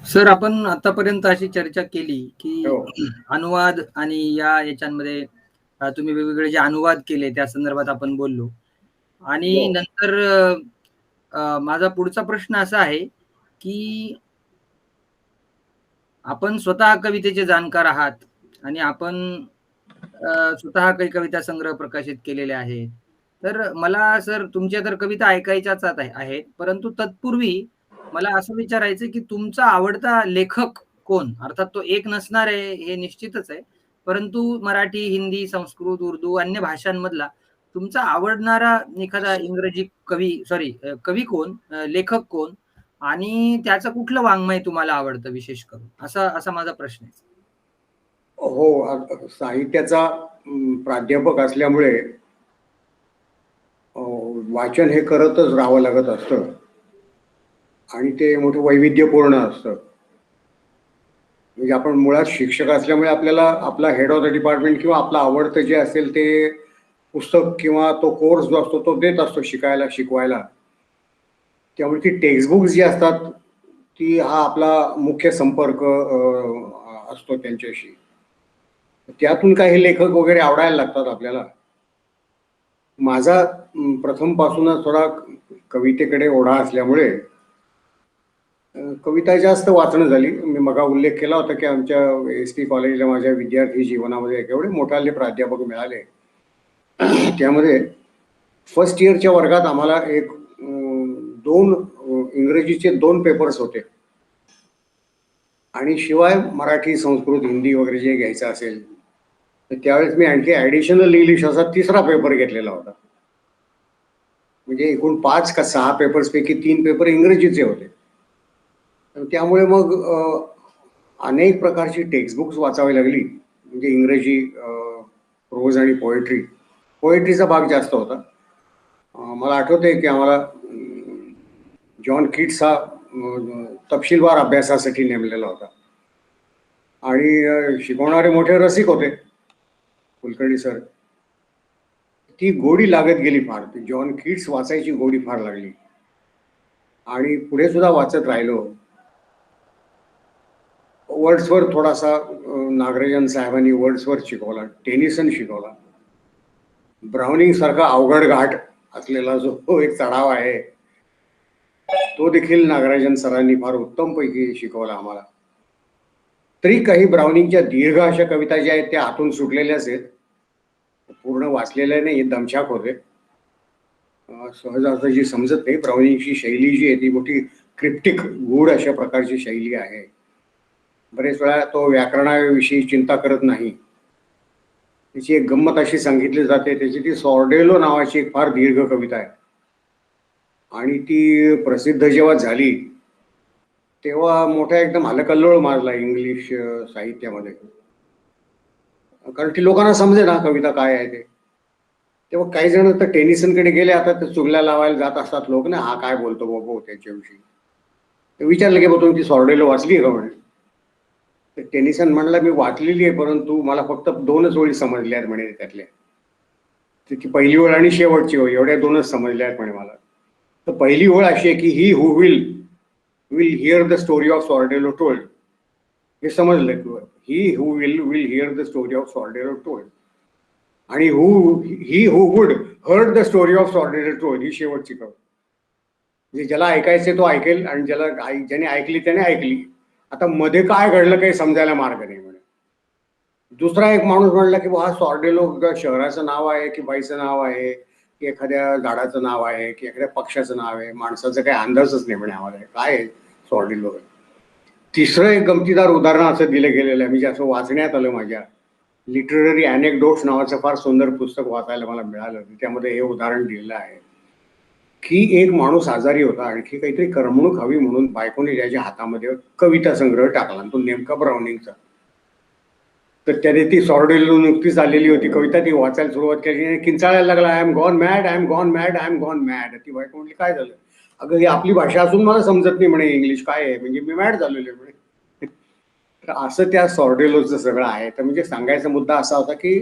Sir, आपण आतापर्यंत अशी चर्चा केली, की हो. अनुवाद आणि याच्यामध्ये तुम्ही वेगवेगळे जे अनुवाद केले त्या संदर्भात आपण बोललो. आणि हो. नंतर माझा पुढचा प्रश्न असा आहे, की आपण स्वतः कवितेचे जाणकार आहात आणि आपण स्वतः काही कविता संग्रह प्रकाशित केलेले आहेत. तर मला सर तुमच्या तर कविता ऐकायच्याच आहेत. परंतु तत्पूर्वी मला असं विचारायचं की तुमचा आवडता लेखक कोण? अर्थात तो एक नसणार आहे हे निश्चितच आहे. परंतु मराठी, हिंदी, संस्कृत, उर्दू अन्य भाषांमधला तुमचा आवडणारा एखादा इंग्रजी कवी कोण? लेखक कोण? आणि त्याचं कुठलं वाङ्मय तुम्हाला आवडतं विशेष करून? असा असा माझा प्रश्न आहे. हो, साहित्याचा प्राध्यापक असल्यामुळे वाचन हे करतच राहावं लागत असतं आणि ते मोठं वैविध्यपूर्ण असतं. म्हणजे आपण मुळात शिक्षक असल्यामुळे आपल्याला आपला हेड ऑफ द डिपार्टमेंट किंवा आपलं आवडतं जे असेल ते पुस्तक किंवा तो कोर्स जो असतो तो देत असतो शिकवायला. त्यामुळे ती टेक्स्टबुक्स जी असतात ती हा आपला मुख्य संपर्क असतो त्यांच्याशी. त्यातून काही लेखक वगैरे आवडायला लागतात आपल्याला. माझा प्रथमपासूनच थोडा कवितेकडे ओढा असल्यामुळे कविता जास्त वाचणं झाली. मी मगा उल्लेख केला होता की आमच्या एस टी कॉलेजला माझ्या विद्यार्थी जीवनामध्ये एवढे मोठाले प्राध्यापक मिळाले. त्यामध्ये फर्स्ट इयरच्या वर्गात आम्हाला एक दोन इंग्रजीचे 2 पेपर्स होते आणि शिवाय मराठी, संस्कृत, हिंदी वगैरे जे घ्यायचं असेल तर त्यावेळेस मी आणखी ॲडिशनल इंग्लिश असा 3रा पेपर घेतलेला होता. म्हणजे एकूण 5 का 6 पेपर्सपैकी 3 पेपर इंग्रजीचे होते. त्यामुळे मग अनेक प्रकारची टेक्स्टबुक्स वाचावी लागली. म्हणजे इंग्रजी प्रोज आणि पोएट्रीचा भाग जास्त होता. मला आठवतंय की आम्हाला जॉन कीट्स हा तपशीलवार अभ्यासासाठी नेमलेला होता आणि शिकवणारे मोठे रसिक होते कुलकर्णी सर. ती गोडी लागत गेली फार. जॉन कीट्स वाचायची गोडी फार लागली आणि पुढे सुद्धा वाचत राहिलो. वर्ड्सवर्थ थोडासा नागराजन साहेबांनी वर्ड्सवर्थ शिकवला, टेनिसन शिकवला. ब्राउनिंग सारखा अवघड घाट असलेला जो एक चढाव आहे तो देखील नागराजन सरांनी फार उत्तमपैकी शिकवला आम्हाला. तरी काही ब्राउनिंगच्या दीर्घ अशा कविता ज्या आहेत त्या आतून सुटलेल्याच आहेत, पूर्ण वाचलेल्या नाही, दमछाक होते. सहजासहजी समजत नाही. ब्राउनिंगची शैली जी आहे ती मोठी क्रिप्टिक गूढ अशा प्रकारची शैली आहे. बरेच वेळा तो व्याकरणाविषयी चिंता करत नाही. त्याची एक गंमत अशी सांगितली जाते, त्याची ती सॉर्डेलो नावाची एक फार दीर्घ कविता आहे आणि ती प्रसिद्ध जेव्हा झाली तेव्हा मोठा एकदम हलकल्लोळ माजला इंग्लिश साहित्यामध्ये, कारण की लोकांना समजे ना कविता काय आहे ते. तेव्हा काही जण तर टेनिसनकडे गेले. आता ते चुगल्या लावायला जात असतात लोक ना, हा काय बोलतो बाबा त्याच्याविषयी. विचारलं की तुम्ही ती सॉर्डेलो वाचली का म्हणे. टेनिसन म्हणला मी वाचलेली आहे परंतु मला फक्त 2च ओळी समजल्या आहेत म्हणे त्यातल्या. ती पहिली ओळ आणि शेवटची ओळ एवढ्या 2च समजल्या आहेत म्हणे मला. तर पहिली ओळ अशी आहे की he who will hear the story of Sordello told. हे समजलं की he who will hear the story of Sordello told आणि he who would heard the story of Sordello told ही शेवटची कळ. म्हणजे ज्याला ऐकायचे तो ऐकेल आणि ज्याने ऐकली त्याने ऐकली. आता मध्ये काय घडलं काही समजायला मार्ग नाही म्हणे. दुसरा एक माणूस म्हणला की हा सॉर्डेलो शहराचं नाव आहे की बाईचं नाव आहे की एखाद्या झाडाचं नाव आहे की एखाद्या पक्षाचं नाव आहे. माणसाचं काही अंदाजच नाही म्हणे आम्हाला काय आहे सॉर्डेलो. तिसरं एक गमतीदार उदाहरण असं दिलं गेलेलं आहे, म्हणजे असं वाचण्यात आलं माझ्या लिटररी अनेक्डोट्स नावाचं फार सुंदर पुस्तक वाचायला मला मिळालं. त्यामध्ये हे उदाहरण दिलेलं आहे की एक माणूस आजारी होता, आणखी काहीतरी करमणूक हवी म्हणून बायकोने त्याच्या हातामध्ये कविता संग्रह टाकला, तो नेमका ब्राउनिंगचा. तर त्याने ती सॉर्डेलो नुकतीच आलेली होती कविता ती वाचायला सुरुवात केली. किंचाळायला लागला, I am gone mad, I am gone mad, I am gone mad. ती बायको म्हणली काय झालं. अगं ही आपली भाषा असून मला समजत नाही म्हणे इंग्लिश काय आहे, म्हणजे मी मॅड झालेलो आहे म्हणे. तर असं त्या सॉर्डेलोचं सगळं आहे. तर म्हणजे सांगायचा मुद्दा असा होता की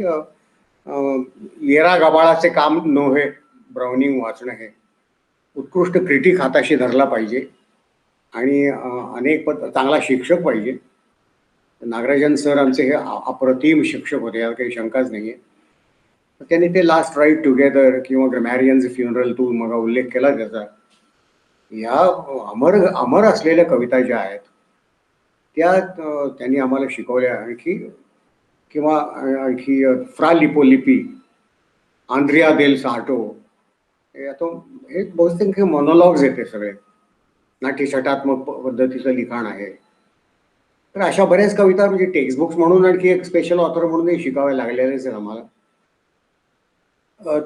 येरा गबाळाचे काम नव्हे ब्राउनिंग वाचणं हे. उत्कृष्ट क्रिटिक हाताशी धरला पाहिजे आणि चांगला शिक्षक पाहिजे. नागराजन सर आमचे हे अप्रतिम शिक्षक होते, यात काही शंकाच नाही आहे. त्यांनी ते लास्ट राईट टुगेदर किंवा ग्रॅमॅरियन्स फ्युनरल, तू मग उल्लेख केला त्याचा, या अमर अमर असलेल्या कविता ज्या आहेत त्या त्यांनी आम्हाला शिकवल्या. आणखी किंवा आणखी फ्रा लिपोलिपी, आंद्रिया देल सार्टो, हे बहुतेक मोनोलॉग्स आहेत ते सगळे, नाट्यछटात्मक पद्धतीचं लिखाण आहे. तर अशा बऱ्याच कविता म्हणजे टेक्स्टबुक्स म्हणून आणखी एक स्पेशल ऑथर म्हणूनही शिकावे लागलेलेच आहे आम्हाला.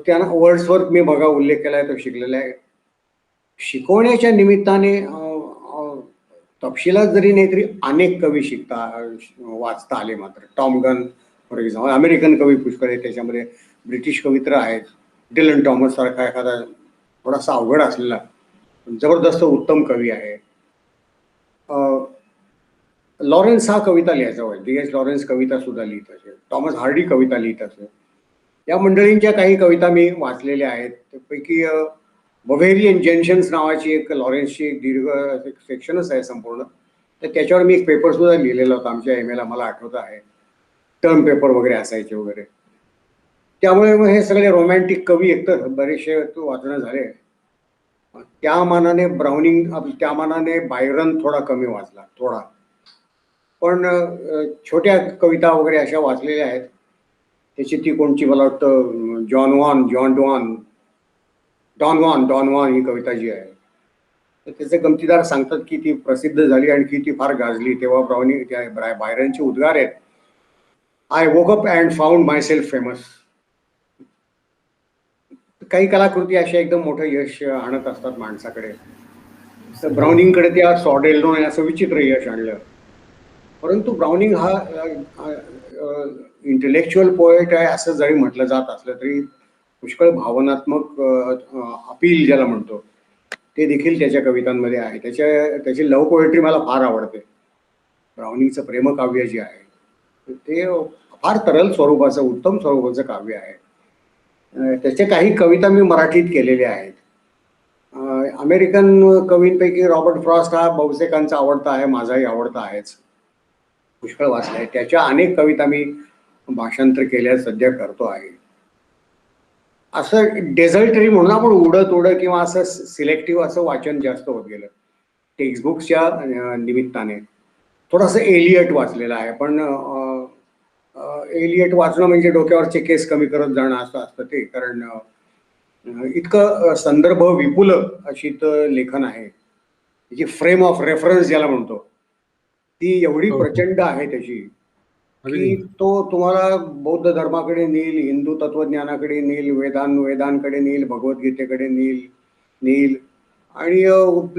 त्यांना वर्ड्सवर्थ मी बघा उल्लेख केला आहे, तो शिकलेला आहे. शिकवण्याच्या निमित्ताने तपशिलात जरी नाही तरी अनेक कवी वाचता आले. मात्र Tom gun for example, American कवी पुष्कळ आहे, त्याच्यामध्ये ब्रिटिश कवी तर आहेत. डिलन टॉमस सारखा एखादा थोडासा अवघड असलेला जबरदस्त उत्तम कवी आहे. लॉरेन्स हा कविता लिहायचा होय, D.H. लॉरेन्स कविता सुद्धा लिहित असे, टॉमस हार्डी कविता लिहित असे. या मंडळींच्या काही कविता मी वाचलेल्या आहेत. त्यापैकी बवेरियन जेन्शन्स नावाची एक लॉरेन्सची एक दीर्घ सेक्शनच आहे संपूर्ण, तर त्याच्यावर मी एक पेपर सुद्धा लिहिलेला होता आमच्या एम.ए.ला, मला आठवतं आहे. टर्म पेपर वगैरे असायचे वगैरे. त्यामुळे मग हे सगळे रोमॅन्टिक कवी एकतर बरेचसे वाचणं झाले. त्या मानाने बायरन थोडा कमी वाचला, थोडा. पण छोट्या कविता वगैरे अशा वाचलेल्या आहेत. त्याची ती कोणची, मला वाटतं डॉन वॉन ही कविता जी आहे, तर त्याचे गमतीदार सांगतात की ती प्रसिद्ध झाली आणि ती फार गाजली. तेव्हा बायरनचे उद्गार आहेत, I woke up and found my self famous. काही कलाकृती अशा एकदम मोठं यश आणत असतात माणसाकडे. तर ब्राउनिंगकडे त्या सॉडेलने असं विचित्र यश आणलं. परंतु ब्राउनिंग हा इंटेलेक्च्युअल पोएट आहे असं जरी म्हटलं जात असलं तरी पुष्कळ भावनात्मक अपील ज्याला म्हणतो ते देखील त्याच्या कवितांमध्ये आहे. त्याची लव्ह पोएट्री मला फार आवडते. ब्राउनिंगचं प्रेमकाव्य जे आहे ते फार तरल स्वरूपाचं, उत्तम स्वरूपाचं काव्य आहे. त्याच्या काही कविता मी मराठीत केलेल्या आहेत. अमेरिकन कवींपैकी रॉबर्ट फ्रॉस्ट हा बहुतेकांचा आवडता आहे, माझाही आवडता आहेच, पुष्कळ वाचला आहे. त्याच्या अनेक कविता मी भाषांतर केल्या, सध्या करतो आहे. असं डेझर्टरी म्हणून आपण उडत किंवा असं सिलेक्टिव्ह असं वाचन जास्त होत गेलं टेक्स्टबुक्सच्या निमित्ताने. थोडंसं एलियट वाचलेलं आहे, पण एलियट वाचणं म्हणजे डोक्यावरचे केस कमी करत जाणं असं असतं ते. कारण इतकं संदर्भ विपुल अशी लेखन आहे, त्याची फ्रेम ऑफ रेफरन्स ज्याला म्हणतो ती एवढी प्रचंड आहे त्याची की तो तुम्हाला बौद्ध धर्माकडे नेईल, हिंदू तत्वज्ञानाकडे नेईल, वेदांकडे नेईल, भगवद्गीतेकडे नेईल आणि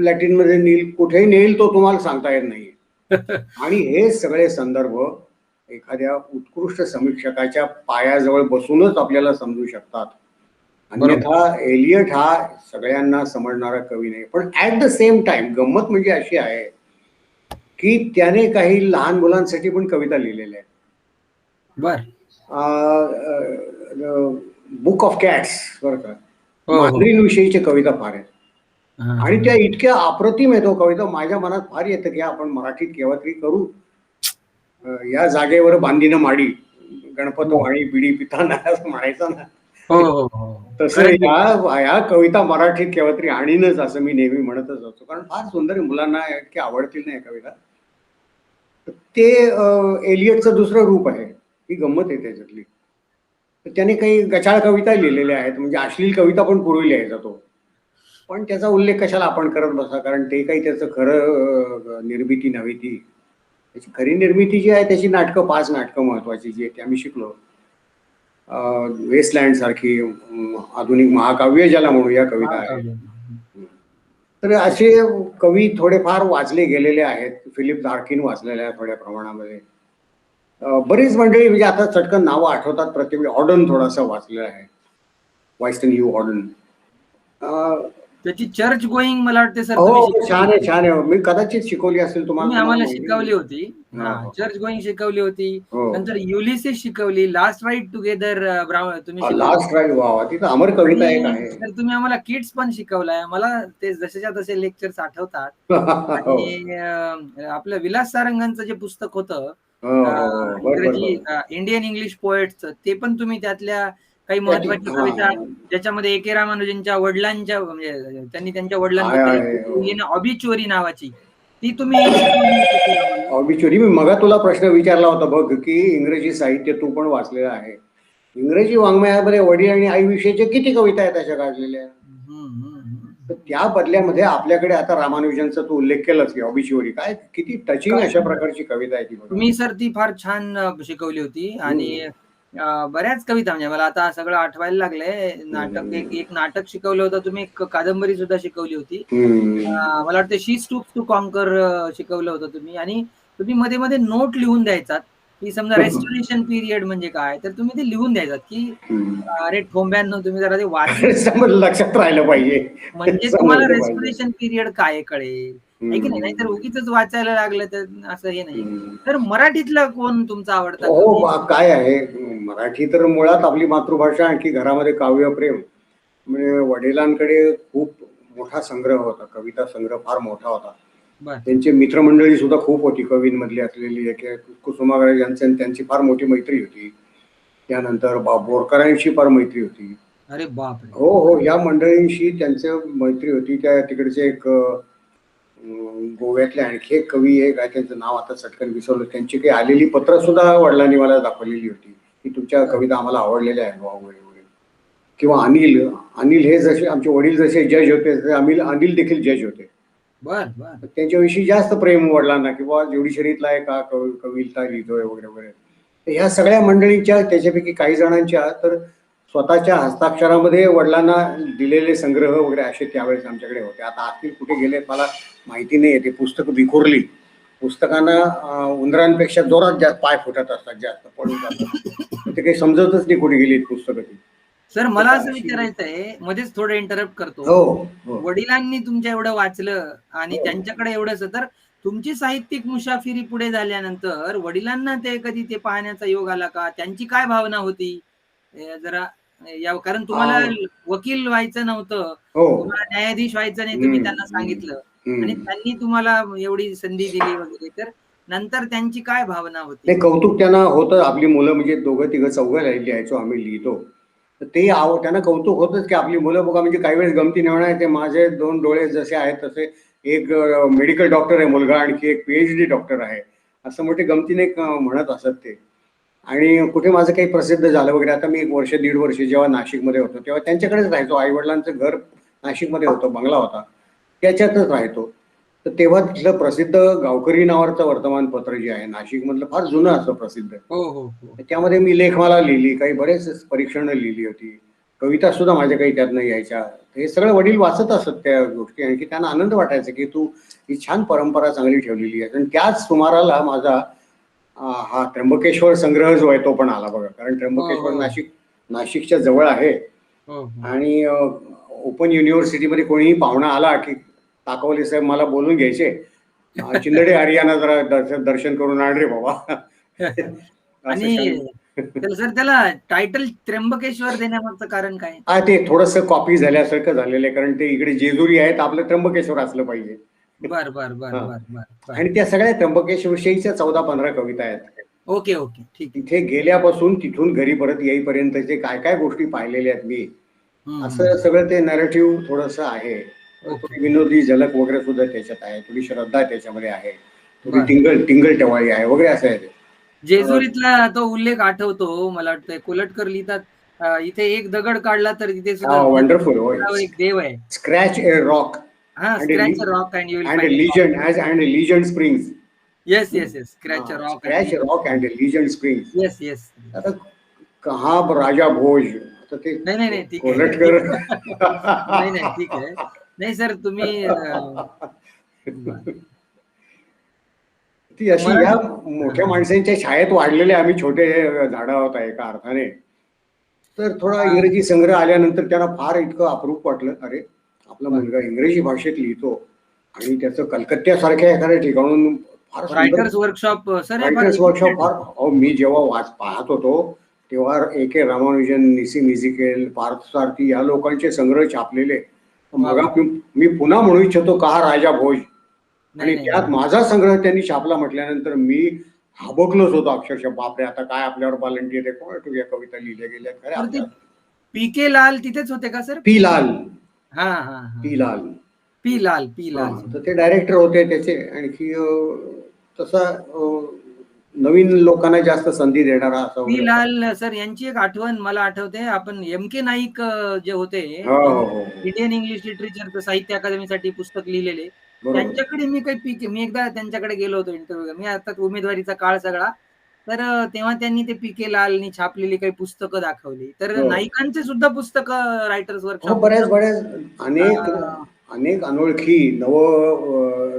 लॅटिनमध्ये नेईल, कुठेही नेईल तो तुम्हाला सांगता येत नाही. आणि हे सगळे संदर्भ एखाद्या उत्कृष्ट समीक्षकाच्या पायाजवळ बसूनच आपल्याला समजू शकतात. अन्यथा एलियट हा सगळ्यांना समजणारा कवी नाही. पण ऍट द सेम टाइम गंमत म्हणजे अशी आहे की त्याने काही लहान मुलांसाठी पण कविता लिहिलेल्या आहेत. बुक ऑफ कॅट्स बरं का, मांजरींविषयीची कविता फार आहेत आणि त्या इतक्या अप्रतिम येतो कविता. माझ्या मनात फार येतं की आपण मराठीत केव्हा तरी करू. या जागेवर बांधीनं माडी, गणपत वाणी बिडी पिताना असं म्हणायचं ना, तसं या कविता मराठीत केव्हा तरी आणीनच असं मी नेहमी म्हणतच असतो. कारण फार सुंदर, मुलांना इतक्या आवडतील नाही कविता. ते एलियटचं दुसरं रूप आहे, ही गंमत आहे त्याच्यातली. त्याने काही गचाळ कविता लिहिलेल्या आहेत, म्हणजे अश्लील कविता पण पूर्वी लिहायचा तो, पण त्याचा उल्लेख कशाला आपण करत बसा, कारण ते काही त्याचं खरं निर्मिती नव्हे. ती त्याची खरी निर्मिती जी आहे त्याची नाटकं, 5 नाटकं महत्वाची जी आहेत ते आम्ही शिकलो. वेस्टलँड सारखी आधुनिक महाकाव्य ज्याला म्हणूया कविता आहे. तर असे कवी थोडेफार वाचले गेलेले आहेत. फिलिप डार्किन वाचलेले आहे थोड्या प्रमाणामध्ये. बरीच मंडळी म्हणजे आता चटकन नावं आठवतात प्रत्येक. ऑर्डन थोडासा वाचलेला आहे, वाईस्टन यू ऑर्डन. त्याची चर्च गोईंग मला वाटते सर तुम्ही हो, शिकवली छान आहे, होती. छान आहे. मी कदाचित शिकवली असेल तुम्हाला, तुम्ही तुम्हाला आम्हाला माहिती नाही. शिकवली होती. हो, हां, हो, हो. चर्च गोईंग शिकवली होती. हो. नंतर युलिसिस शिकवली, लास्ट राईड टुगेदर तुम्ही शिकवली. लास्ट राईड, वा वा, ती तर अमर कविता एक आणि आहे. तर तुम्ही आम्हाला किड्स पण शिकवलाय. मला ते जसेच्या तसे लेक्चर्स आठवतात. हो, आणि आपलं विलास सारंगांचं जे पुस्तक होतं हो, हो, हो. बरोबर, इंग्रजी बरोबर. इंडियन इंग्लिश पोएट्सचं, ते पण तुम्ही त्यातल्या काही त्याची महत्त्वाची हा, कविता ज्याच्यामध्ये ए. के. रामानुजनच्या वडिलांच्या म्हणजे त्यांनी त्यांच्या आहे, वडिलांबद्दल एक आहे. हो. लिहिली ना ऑबिच्युअरी नावाची, ती तुम्ही शिकवली होती सर आम्हाला. ऑबिच्युअरी, मी मगा तुला प्रश्न विचारला होता बघ, की इंग्रजी साहित्य तू पण वाचलेलं आहे. इंग्रजी वाङ्मयामध्ये वडील आणि आई विषयीचे किती कविता आहेत अशा गाजलेल्या. हं, हं, तर हं. त्या बदल्यामध्ये आपल्याकडे आता रामानुजनचा तू उल्लेख केलास की ऑबिच्युअरी, काय किती टचिंग काय अशा सुंदर. प्रकारची कविता आहे ती बघा. तुम्ही सर ती फार छान शिकवली होती. आणि हम्म, बऱ्याच कविता म्हणजे मला आता सगळं आठवायला लागलंय. नाटक एक हम्म, एक नाटक शिकवलं होतं तुम्ही, एक कादंबरी सुद्धा शिकवली होती. हम्म. मला वाटतं शी स्टूप्स टू कॉन्कर शिकवलं होतं तुम्ही. आणि तुम्ही मध्ये-मध्ये नोट लिहून द्यायचात, की समजा रेस्टोरेशन पिरियड म्हणजे काय, तर तुम्ही ते लिहून द्यायचात, की हम्म. अरे ठोंब्यांनो तुम्ही जरा ते वाचून समज लक्षात राहिलं पाहिजे, म्हणजे तुम्हाला समजलं पाहिजे. रेस्पिरेशन पिरियड काय कळेल, आहे की नाही? नाहीतर हम्म, उगीचच वाचायला लागलं तर असं हे नाही. हम्म. तर मराठीतला कोण तुमचा आवडता हो, कवी? काय आहे, मराठी तर मुळात आपली मातृभाषा, आणखी घरामध्ये काव्यप्रेम. म्हणजे वडिलांकडे खूप मोठा संग्रह होता, कविता संग्रह फार मोठा होता. बरं. त्यांची मित्रमंडळी सुद्धा खूप होती कवींमधली असलेली. एक कुसुमाग्रज यांचं आणि त्यांची फार मोठी मैत्री होती. त्यानंतर बोरकरांशी फार मैत्री होती. अरे बापरे! हो, हो, या मंडळींशी त्यांचं मैत्री होती. त्या तिकडचे एक गोव्यातले आणखी एक कवी आहे, काय त्यांचं नाव आता चटकन विसरलो. त्यांची काही आलेली पत्र सुद्धा वडिलांनी मला दाखवलेली होती, की तुमच्या बरं, कविता आम्हाला आवडलेल्या आहेत वगैरे वगैरे. किंवा अनिल, अनिल हे जसे आमचे वडील जसे जज होते, तसे अनिल देखील जज होते. बरं, बरं. त्यांच्याविषयी जास्त प्रेम वडिलांना, की बाबा जेवढी शरीतला आहे का कविता लिहितोय वगैरे वगैरे. तर ह्या सगळ्या मंडळींच्या, त्याच्यापैकी काही जणांच्या तर स्वतःच्या हस्ताक्षरामध्ये वडिलांना दिलेले संग्रह वगैरे असे त्यावेळेस आमच्याकडे होते. आता आतील कुठे गेलेत मला माहिती नाही. ते पुस्तकं विखुरली. पुस्तकांना उंदरांपेक्षा जोरात जास्त पाय फुटत असतात, जास्त पडून जातात. ते काही समजतच नाही कुठे गेली पुस्तकं ती. सर तर मला असं अशी. विचारायचंय, मध्येच थोडं इंटरप्ट करतो. हो, हो, वडिलांनी तुमच्या एवढं वाचलं आणि हो. त्यांच्याकडे एवढंच, तर तुमची साहित्यिक मुसाफिरी पुढे झाल्यानंतर वडिलांना ते कधी ते पाहण्याचा योग आला का? त्यांची काय भावना होती? जरा या कारण तुम्हाला आ, वकील व्हायचं नव्हतं, हो. तुम्हाला न्यायाधीश व्हायचं नाही तुम्ही हं, त्यांना हं, सांगितलं आणि हं. त्यांनी तुम्हाला एवढी संधी दिली वगैरे, तर नंतर त्यांची काय भावना होती? ते कौतुक त्यांना होतं. आपली मुलं म्हणजे दोघं तिघं चौघं लिहायचो आम्ही, लिहितो. तर ते त्यांना कौतुक होतंच, की आपली मुलं बघा, म्हणजे काही वेळेस गमती होणार. ते माझे 2 डोळे जसे आहेत तसे, एक मेडिकल डॉक्टर आहे मुलगा, आणखी एक PhD डॉक्टर आहे. असं मोठे गमतीने म्हणत असत ते. आणि कुठे माझं काही प्रसिद्ध झालं वगैरे, आता मी 1 वर्ष, 1.5 वर्ष जेव्हा नाशिकमध्ये होतो, तेव्हा त्यांच्याकडेच राहायचो. आई-वडिलांचं घर नाशिकमध्ये होतं, बंगला होता. त्याच्यातच राहायचो. तर तेव्हा तिथलं प्रसिद्ध गावकरी नावाचं वर्तमानपत्र जे आहे नाशिकमधलं, फार जुनं असं प्रसिद्ध. हो, हो, हो. त्यामध्ये मी लेखमाला लिहिली, काही बरेच परीक्षणं लिहिली होती. कविता सुद्धा माझ्या काही त्यातनं यायच्या. हे सगळं वडील वाचत असत त्या गोष्टी, आणि की त्यांना आनंद वाटायचा, की तू ही छान परंपरा चांगली ठेवलेली आहे. आणि त्याच सुमाराला माझा हा त्र्यंबकेश्वर संग्रह जो आहे तो पण आला बघा. कारण हो, त्र्यंबकेश्वर हो. नाशिकच्या जवळ आहे. हो, हो. आणि ओपन युनिव्हर्सिटीमध्ये कोणीही पाहुणा आला की ताकवले साहेब मला बोलून घ्यायचे, चिंदडे हरियाणा जरा दर्शन करून आण रे बाबा. असं आणि शंक. सर त्याला टायटल त्र्यंबकेश्वर देण्यामागचं कारण काय? ते थोडंसं कॉपी झाल्यासारखं झालेलं आहे, कारण ते इकडे जेजुरी आहेत, आपलं त्र्यंबकेश्वर असलं पाहिजे. बरं, बरं, बरं, हा. बरं, बरं, बरं. आणि त्या सगळ्या त्र्यंबकेश्वर विषयीच्या 14-15 कविता आहेत. Okay, okay. ठीक आहे. तिथे गेल्यापासून तिथून घरी परत येईपर्यंतचे काय काय गोष्टी पाहिलेल्या आहेत मी, हं, हं, असं हं. सगळं ते नरेटिव्ह थोडंसं आहे. ओके. थोडी विनोदी झलक वगैरे सुद्धा त्याच्यात आहे, थोडी श्रद्धा त्याच्यामध्ये आहे, थोडी बरं. टिंगल टिंगल टवाळी आहे वगैरे असं आहे ते. जेजुरीतला तो उल्लेख आठवतो मला वाटतंय कोलटकर लिहितात, इथे एक दगड काढला तर तिथे सुद्धा वंडरफुल. एक देव आहे. स्क्रॅच ए रॉक हां, and scratch a rock and you will and find God. Legend as and legend springs. Yes, yes, yes. Scratch a rock and scratch you will rock and find. Legend springs. Yes, yes. आता कहा राजा भोज, आता ते नाही, नाही, नाही. ठीक आहे. कोलटकर. ठीक आहे. नाही, नाही. ठीक आहे. नाही सर तुम्ही बरं. ती अशी या मराठी मोठ्या हां. माणसांच्या छायेत वाढलेले आम्ही छोटे झाडं आहोत एका अर्थाने. तर थोडा हां. इंग्रजी संग्रह आल्यानंतर त्यांना फार इतकं अप्रूप वाटलं. अरे, आपला मुलगा इंग्रजी भाषेत लिहितो आणि त्याचं कलकत्त्यासारख्या एखाद्या ठिकाणून फार सुंदर रायटर्स वर्कशॉप सर, हे फार रायटर्स वर्कशॉप फार मी जेव्हा पाहत होतो तेव्हा A.K. रामानुजन, निसिम इझिकेल, पार्थसारथी या लोकांचे संग्रह छापलेले. मग मी पुन्हा म्हणू इच्छितो का राजा भोज, आणि त्यात माझा संग्रह त्यांनी छापला म्हटल्यानंतर मी हाबकलोच होतो अक्षरशः. बापरे, आता काय आपल्यावर व्हॉलंटियर आहे, कोण या कविता लिहिल्या गेल्या खऱ्या. पी.के. लाल तिथेच होते का सर? पी लाल, हा हा पी लाल, पी लाल, पी लाल. तर ते डायरेक्टर होते त्याचे. आणखी तसा नवीन लोकांना जास्त संधी देणारा असा पी लाल सर यांची एक आठवण मला आठवते. आपण M.K. नाईक जे होते, इंडियन इंग्लिश लिटरेचर साहित्य अकादमीसाठी पुस्तक लिहिलेले, त्यांच्याकडे मी एकदा त्यांच्याकडे गेलो होतो इंटरव्ह्यू. मी आता उमेदवारीचा काळ सगळा, तर तेव्हा त्यांनी ते पी.के. लालनी छापलेली काही पुस्तकं दाखवली. तर नाईकांचे सुद्धा पुस्तकं रायटर्स वर्कशॉप, बऱ्याच अनेक अनोळखी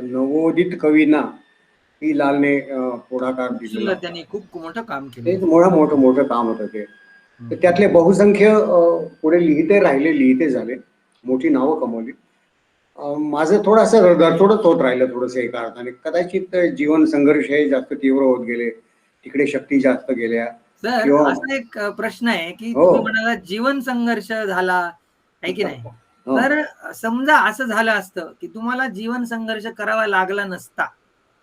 नवोदित कवींना पी लालने पुढाकार दिला. त्यांनी खूप मोठं काम केलं. मोठं काम होतं ते. त्यातले बहुसंख्य पुढे लिहिते झाले, मोठी नावं कमवली. माझं थोडंसं गडचोडच होत राहिलं थोडंसं एका अर्थाने. कदाचित जीवन संघर्ष हे जास्त तीव्र होत गेले, तिकडे शक्ती जास्त गेल्या. सर, असा एक प्रश्न आहे की तुम्ही म्हणाला जीवन संघर्ष झाला आहे की नाही, तर समजा असं झालं असतं की तुम्हाला जीवन संघर्ष करावा लागला नसता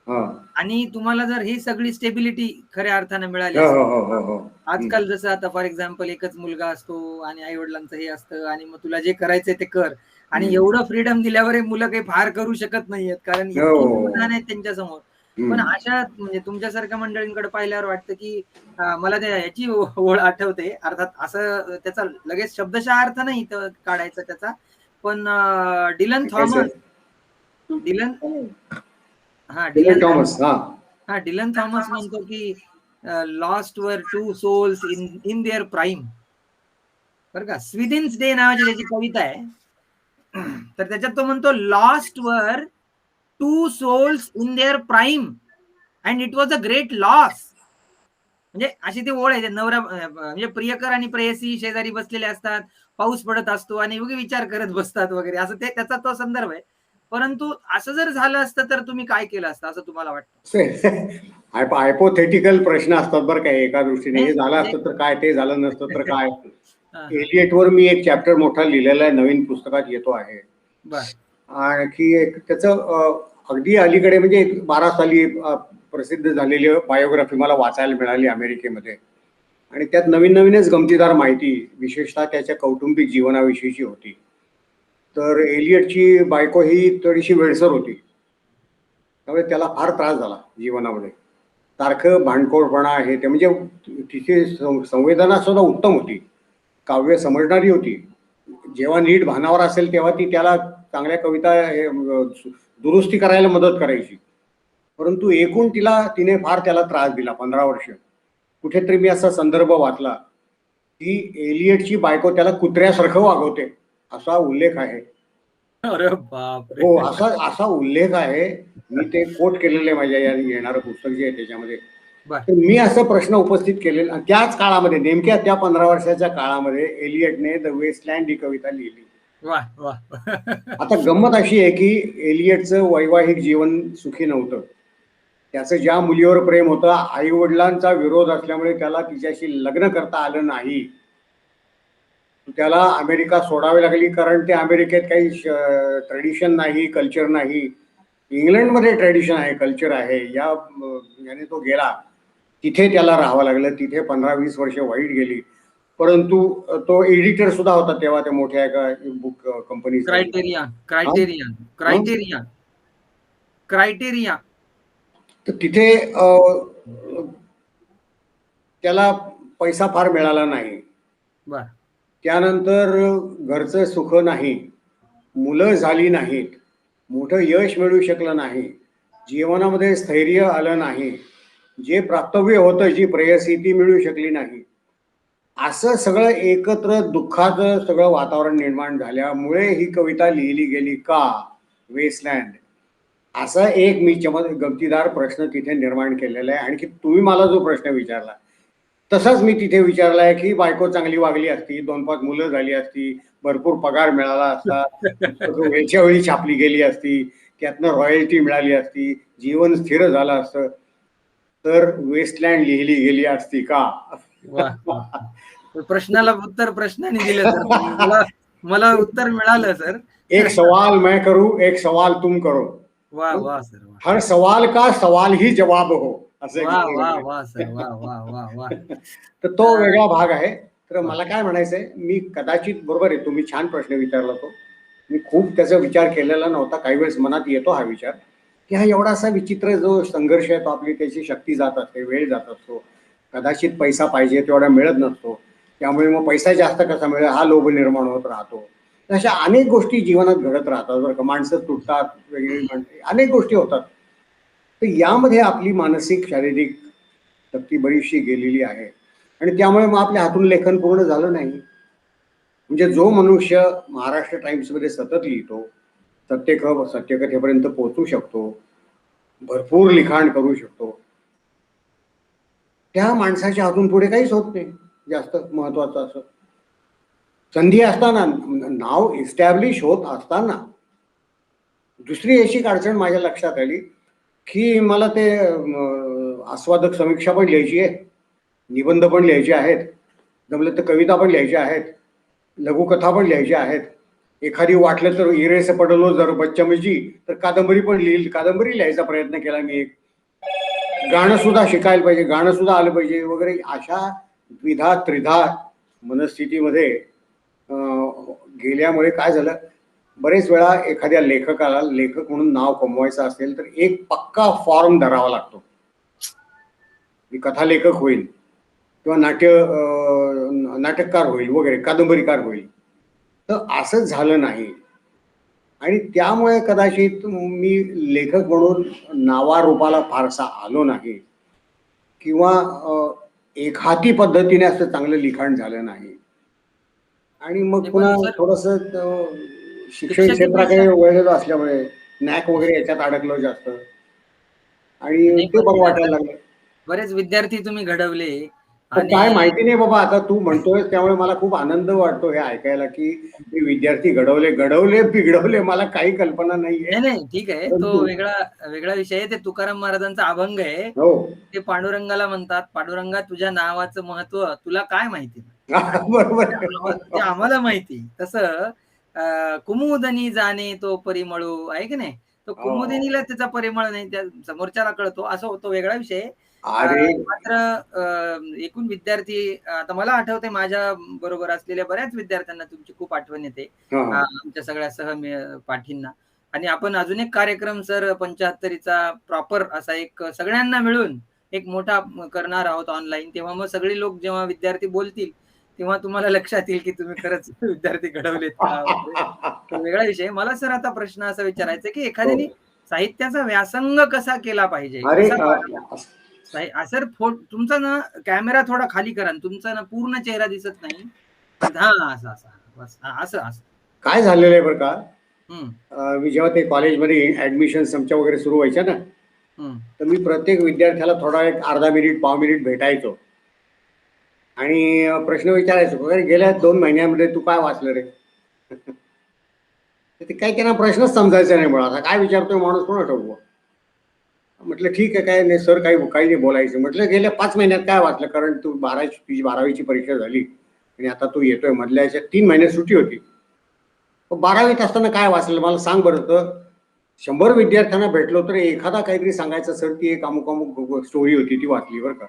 आणि तुम्हाला जर ही सगळी स्टेबिलिटी खऱ्या अर्थाने मिळाली, आजकाल जसं आता फॉर एक्झाम्पल एकच मुलगा असतो आणि आई वडिलांचं हे असतं आणि मग तुला जे करायचंय ते कर, आणि एवढं फ्रीडम दिल्यावर मुलं काही फार करू शकत नाहीयेत कारण विधान आहेत त्यांच्या समोर. पण अशा म्हणजे तुमच्यासारख्या मंडळींकडे पाहिल्यावर वाटतं की मला याची ओळ आठवते. अर्थात असं त्याचा लगेच शब्दशः अर्थ नाही काढायचा त्याचा, पण डिलन थॉमस म्हणतो की lost were two souls in their prime, बरं का. स्वीडिन्स डे नावाची त्याची कविता आहे, तर त्याच्यात तो म्हणतो lost were two souls in their prime and it was a great loss. म्हणजे अशी ती ओळ आहे. नवरा म्हणजे प्रियकर आणि प्रेयसी शेजारी बसलेले असतात, पाऊस पडत असतो आणि उगी विचार करत बसतात वगैरे, असं ते त्याचा तो संदर्भ आहे. परंतु असं जर झालं असतं तर तुम्ही काय केलं असतं असं तुम्हाला वाटतं? हायपोथेटिकल प्रश्न असतात बरं काय. एका दृष्टीने हे झालं असतं तर काय, ते झालं नसतं तर काय. एलियटवर मी एक चॅप्टर मोठा लिहिलेला आहे, नवीन पुस्तकात येतो आहे. आणखी एक त्याचं अगदी अलीकडे म्हणजे 12 साली प्रसिद्ध झालेली बायोग्राफी मला वाचायला मिळाली अमेरिकेमध्ये, आणि त्यात नवीनच गमतीदार माहिती विशेषतः त्याच्या कौटुंबिक जीवनाविषयीची होती. तर एलियटची बायको ही थोडीशी वेडसर होती, त्यामुळे त्याला फार त्रास झाला जीवनामध्ये. सारखं भांडखोरपणा आहे ते, म्हणजे तिची संवेदना सुद्धा उत्तम होती, काव्य समजणारी होती. जेव्हा नीट भानावर असेल तेव्हा ती त्याला चांगल्या कविता दुरुस्ती करायला मदत करायची. परंतु एकूण तिने फार त्याला त्रास दिला 15 वर्ष. कुठेतरी मी असा संदर्भ वाचला की एलियटची बायको त्याला कुत्र्यासारखं वागवते, असा उल्लेख आहे. अरे बापरे. हो, असा उल्लेख आहे. मी ते कोट केलेलं आहे माझ्या येणारं पुस्तक जे आहे त्याच्यामध्ये. तर मी असं प्रश्न उपस्थित केलेला त्याच काळामध्ये, नेमक्या त्या 15 वर्षाच्या काळामध्ये एलियटने द वेस्टलँड ही कविता लिहिली. आता गंमत अशी आहे की एलियटचं वैवाहिक जीवन सुखी नव्हतं. त्याचं ज्या मुलीवर प्रेम होतं, आई वडिलांचा विरोध असल्यामुळे त्याला तिच्याशी लग्न करता आलं नाही. त्याला अमेरिका सोडावी लागली, कारण ते अमेरिकेत काही ट्रेडिशन नाही, कल्चर नाही. इंग्लंडमध्ये ट्रेडिशन आहे, कल्चर आहे. याने तो गेला, तिथे त्याला राहावं लागलं. तिथे 15-20 वर्ष वाईट गेली. परंतु तो एडिटर सुद्धा होता तेव्हा त्या मोठ्या एका बुक कंपनी. क्रायटेरिया. तर तिथे त्याला पैसा फार मिळाला नाही. त्यानंतर घरचं सुख नाही, मुलं झाली नाहीत, मोठं यश मिळू शकलं नाही, जीवनामध्ये स्थैर्य आलं नाही, जे प्राप्तव्य होतं, जी प्रेयसी ती मिळू शकली नाही. असं सगळं एकत्र दुःखाचं सगळं वातावरण निर्माण झाल्यामुळे ही कविता लिहिली गेली का वेस्टलँड, असा एक मी गमतीदार प्रश्न तिथे निर्माण केलेला आहे. आणखी तुम्ही मला जो प्रश्न विचारला तसंच मी तिथे विचारलंय की बायको चांगली वागली असती, 2-5 मुलं झाली असती, भरपूर पगार मिळाला असता, पुस्तकं वेळच्या वेळी छापली गेली असती, त्यातनं रॉयल्टी मिळाली असती, जीवन स्थिर झालं असतं, तर वेस्टलँड लिहिली गेली असती का? वाह! वाह! प्रश्नाला उत्तर प्रश्नाने दिलं सर तुम्ही. मला उत्तर मिळालं सर. एक सवाल मैं करूं, एक सवाल तुम करो. वाह! वाह सर वाह! हर सवाल का सवाल ही जवाब हो, असं एक वाह! वाह! slogan वाह सर! आहे. वाह, वाह, वाह, वाह! तर तो वेगळा भाग आहे. तर वाह! मला काय म्हणायचंय, मी कदाचित बरोबर आहे, तुम्ही छान प्रश्न विचारला तो. मी खूप त्याचा विचार केलेला नव्हता. काही वेळेस मनात येतो हा विचार, की हा एवढासा विचित्र जो संघर्ष आहे तो आपली त्याची शक्ती जात असते, वेळ जात असतो. कदाचित पैसा पाहिजे तेवढा मिळत नसतो. त्यामुळे मग पैसा जास्त कसा मिळेल हा लोभ निर्माण होत राहतो. अशा अनेक गोष्टी जीवनात घडत राहतात बरं का. माणसं तुटतात, वेगळी अनेक गोष्टी होतात. तर यामध्ये आपली मानसिक शारीरिक शक्ती बरीचशी गेलेली आहे आणि त्यामुळे मग आपल्या हातून लेखन पूर्ण झालं नाही. म्हणजे जो मनुष्य महाराष्ट्र टाइम्समध्ये सतत लिहितो, सत्यकथेपर्यंत पोहोचू शकतो, भरपूर लिखाण करू शकतो, त्या माणसाच्या हातून पुढे काहीच होत नाही जास्त महत्वाचं असं. संधी असताना, नाव इस्टॅब्लिश होत असताना दुसरी अशी अडचण माझ्या लक्षात आली की मला ते आस्वादक समीक्षा पण लिहायची आहे, निबंध पण लिहायचे आहेत, जमलं तर कविता पण लिहायच्या आहेत, लघुकथा पण लिहायच्या आहेत, एखादी वाटलं तर इरेस पडलो जर बच्चमजी तर कादंबरी पण कादंबरी लिहायचा प्रयत्न केला मी. एक गाणं सुद्धा शिकायला पाहिजे, गाणं सुद्धा आलं पाहिजे वगैरे. अशा द्विधा त्रिधा मनस्थितीमध्ये गेल्यामुळे काय झालं, बरेच वेळा एखाद्या लेखकाला लेखक म्हणून नाव कमवायचं असेल तर एक पक्का फॉर्म धरावा लागतो. मी कथालेखक होईल किंवा नाटककार होईल वगैरे, कादंबरीकार होईल. तर असं झालं नाही आणि त्यामुळे कदाचित मी लेखक म्हणून नावारूपाला फारसा आलो नाही किंवा एकहाती पद्धतीने असं चांगलं लिखाण झालं नाही. आणि मग पुन्हा पण सर थोडंसं शिक्षण शिक्षकीपेक्षा क्षेत्राकडे वळलेलो असल्यामुळे नॅक वगैरे याच्यात अडकलो जास्त आणि नाही ते पण बरं वाटायला सर लागलं. बरेच विद्यार्थी तुम्ही घडवले तर काय आणि माहिती नाही बाबा, आता तू म्हणतोय त्यामुळे मला खूप आनंद वाटतो हे ऐकायला की मी विद्यार्थी घडवले बिघडवले मला काही कल्पना नाहीये. नाही, नाही. ठीक आहे. तो परंतु वेगळा वेगळा विषय आहे. ते तुकाराम महाराजांचा अभंग आहे. हो. ते पांडुरंगाला म्हणतात, "पांडुरंगा तुझ्या नावाचं महत्त्व तुला काय माहिती?" बरोबर आहे. ते आम्हाला माहिती. तसं कुमुदनी जाणे तो परिमळू आहे की नाही? तो हो, हो. कुमुदिनीला त्याचा परिमळ नाही, त्या समोरच्याला कळतो. असा तो वेगळा विषय आहे. अरे मात्र एकूण विद्यार्थी आता मला आठवतंय माझ्या बरोबर असलेल्या बऱ्याच विद्यार्थ्यांना तुमची खूप आठवण येते. हा. आमच्या सगळ्या पाठींना. आणि आपण अजून एक कार्यक्रम सर 75चा प्रॉपर असा एक सगळ्यांना मिळून एक मोठा करणार आहोत ऑनलाईन. तेव्हा मग सगळे लोक जेव्हा विद्यार्थी बोलतील, तेव्हा तुम्हाला लक्षात येईल की तुम्ही खरंच विद्यार्थी घडवलेत का वगैरे. तो वेगळा विषय. मला सर आता प्रश्न असा विचारायचा आहे, की हो. एखाद्याने साहित्याचा व्यासंग कसा केला पाहिजे? अरे कसा सर तुमचा ना कॅमेरा थोडा खाली करा आणि तुमचा ना पूर्ण चेहरा दिसत नाही. हां, असं, असं. बस असं, असं. काय झालेलं आहे बरं का, हं, मी जेव्हा ते कॉलेजमध्ये ऍडमिशन आमच्या वगैरे सुरू व्हायच्या ना, हं. तर मी प्रत्येक विद्यार्थ्याला थोडा एक अर्धा मिनिट पाव मिनिट भेटायचो आणि प्रश्न विचारायचो, "अरे गेल्या 2 महिन्यामध्ये तू काय वाचलं रे?" तर ते काही त्यांना प्रश्नच समजायचा नाही मुळात. आता काय विचारतोय माणूस कोण ठाऊक. म्हटलं ठीक आहे, काय नाही सर, काही काही नाही बोलायचं. म्हटलं गेल्या 5 महिन्यात काय वाचलं, कारण तुझी 12वीची परीक्षा झाली आणि आता तू येतोय, मधल्या याच्यात 3 महिने सुट्टी होती. 12वीत असताना काय वाचलं मला सांग बरं. तर 100 विद्यार्थ्यांना भेटलो तर एखादा काहीतरी सांगायचं, सर ती एक अमुक अमुक स्टोरी होती ती वाचली बरं का.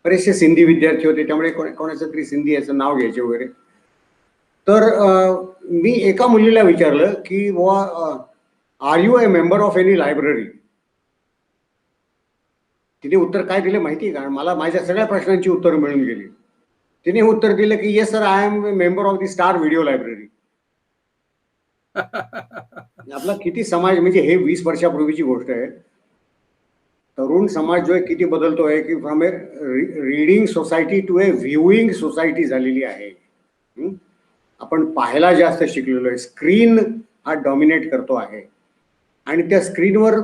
बरेचसे सिंधी विद्यार्थी होते त्यामुळे कोणाचं तरी सिंधी याचं नाव घ्यायचे वगैरे. तर मी एका मुलीला विचारलं की are you a member of any library. तिने उत्तर काय दिलं माहिती आहे का, मला माझ्या सगळ्या प्रश्नांची उत्तरं मिळून गेली. तिने उत्तर दिलं की yes sir, I am member of the star video library. आपला किती समाज, म्हणजे हे 20 वर्षापूर्वीची गोष्ट आहे. तरुण समाज जो आहे किती बदलतोय की from a reading society to a viewing society झालेली आहे. आपण पाहायला जास्त शिकलेलो आहे. स्क्रीन हा डॉमिनेट करतो आहे आणि त्या स्क्रीनवर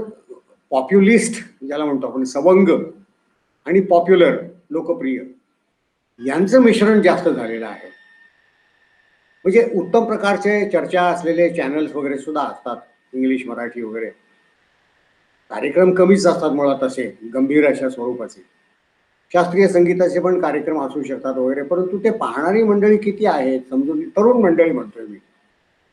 पॉप्युलिस्ट ज्याला म्हणतो आपण, सवंग आणि पॉप्युलर लोकप्रिय यांचं मिश्रण जास्त झालेलं आहे. म्हणजे उत्तम प्रकारचे चर्चा असलेले चॅनल्स वगैरे सुद्धा असतात, इंग्लिश मराठी वगैरे. कार्यक्रम कमीच असतात मुळात असे गंभीर अशा स्वरूपाचे. शास्त्रीय संगीताचे पण कार्यक्रम असू शकतात वगैरे, परंतु ते पाहणारी मंडळी किती आहेत समजून, तरुण मंडळी म्हणतोय मी,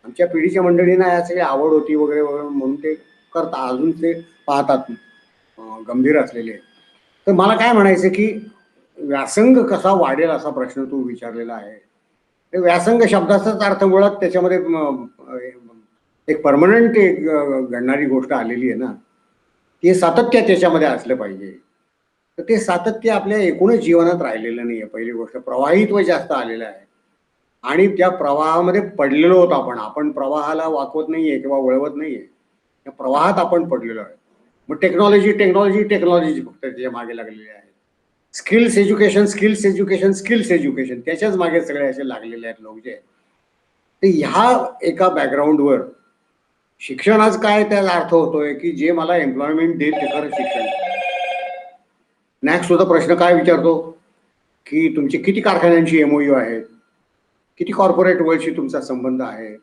आमच्या पिढीच्या मंडळींना या सगळी आवड होती वगैरे वगैरे म्हणून ते करतात, अजून ते पाहतात गंभीर असलेले. तर मला काय म्हणायचं की व्यासंग कसा वाढेल असा प्रश्न तू विचारलेला आहे. ते व्यासंग शब्दाचाच अर्थ मुळात त्याच्यामध्ये एक परमनंट एक घडणारी गोष्ट आलेली आहे ना, ते सातत्य त्याच्यामध्ये असलं पाहिजे. तर ते सातत्य आपल्या एकूणच जीवनात राहिलेलं नाही आहे. पहिली गोष्ट प्रवाहित्व जास्त आलेलं आहे आणि त्या प्रवाहामध्ये पडलेलो होतो आपण प्रवाहाला वाकवत नाहीये किंवा वळवत नाहीये, त्या प्रवाहात आपण पडलेलो आहे. मग टेक्नॉलॉजी टेक्नॉलॉजी टेक्नॉलॉजी फक्त त्याच्या मागे लागलेली आहे. Skills education skills education skills education त्याच्याच मागे सगळे असे लागलेले आहेत लोक जे. तर ह्या एका बॅकग्राऊंडवर शिक्षण आज काय त्याचा अर्थ होतोय की जे मला एम्प्लॉयमेंट देईल ते खरं शिक्षण. नॅक्स सुद्धा प्रश्न काय विचारतो की तुमचे किती कारखान्यांची एमओयू आहेत, किती कॉर्पोरेट वर्ल्डशी तुमचा संबंध आहे,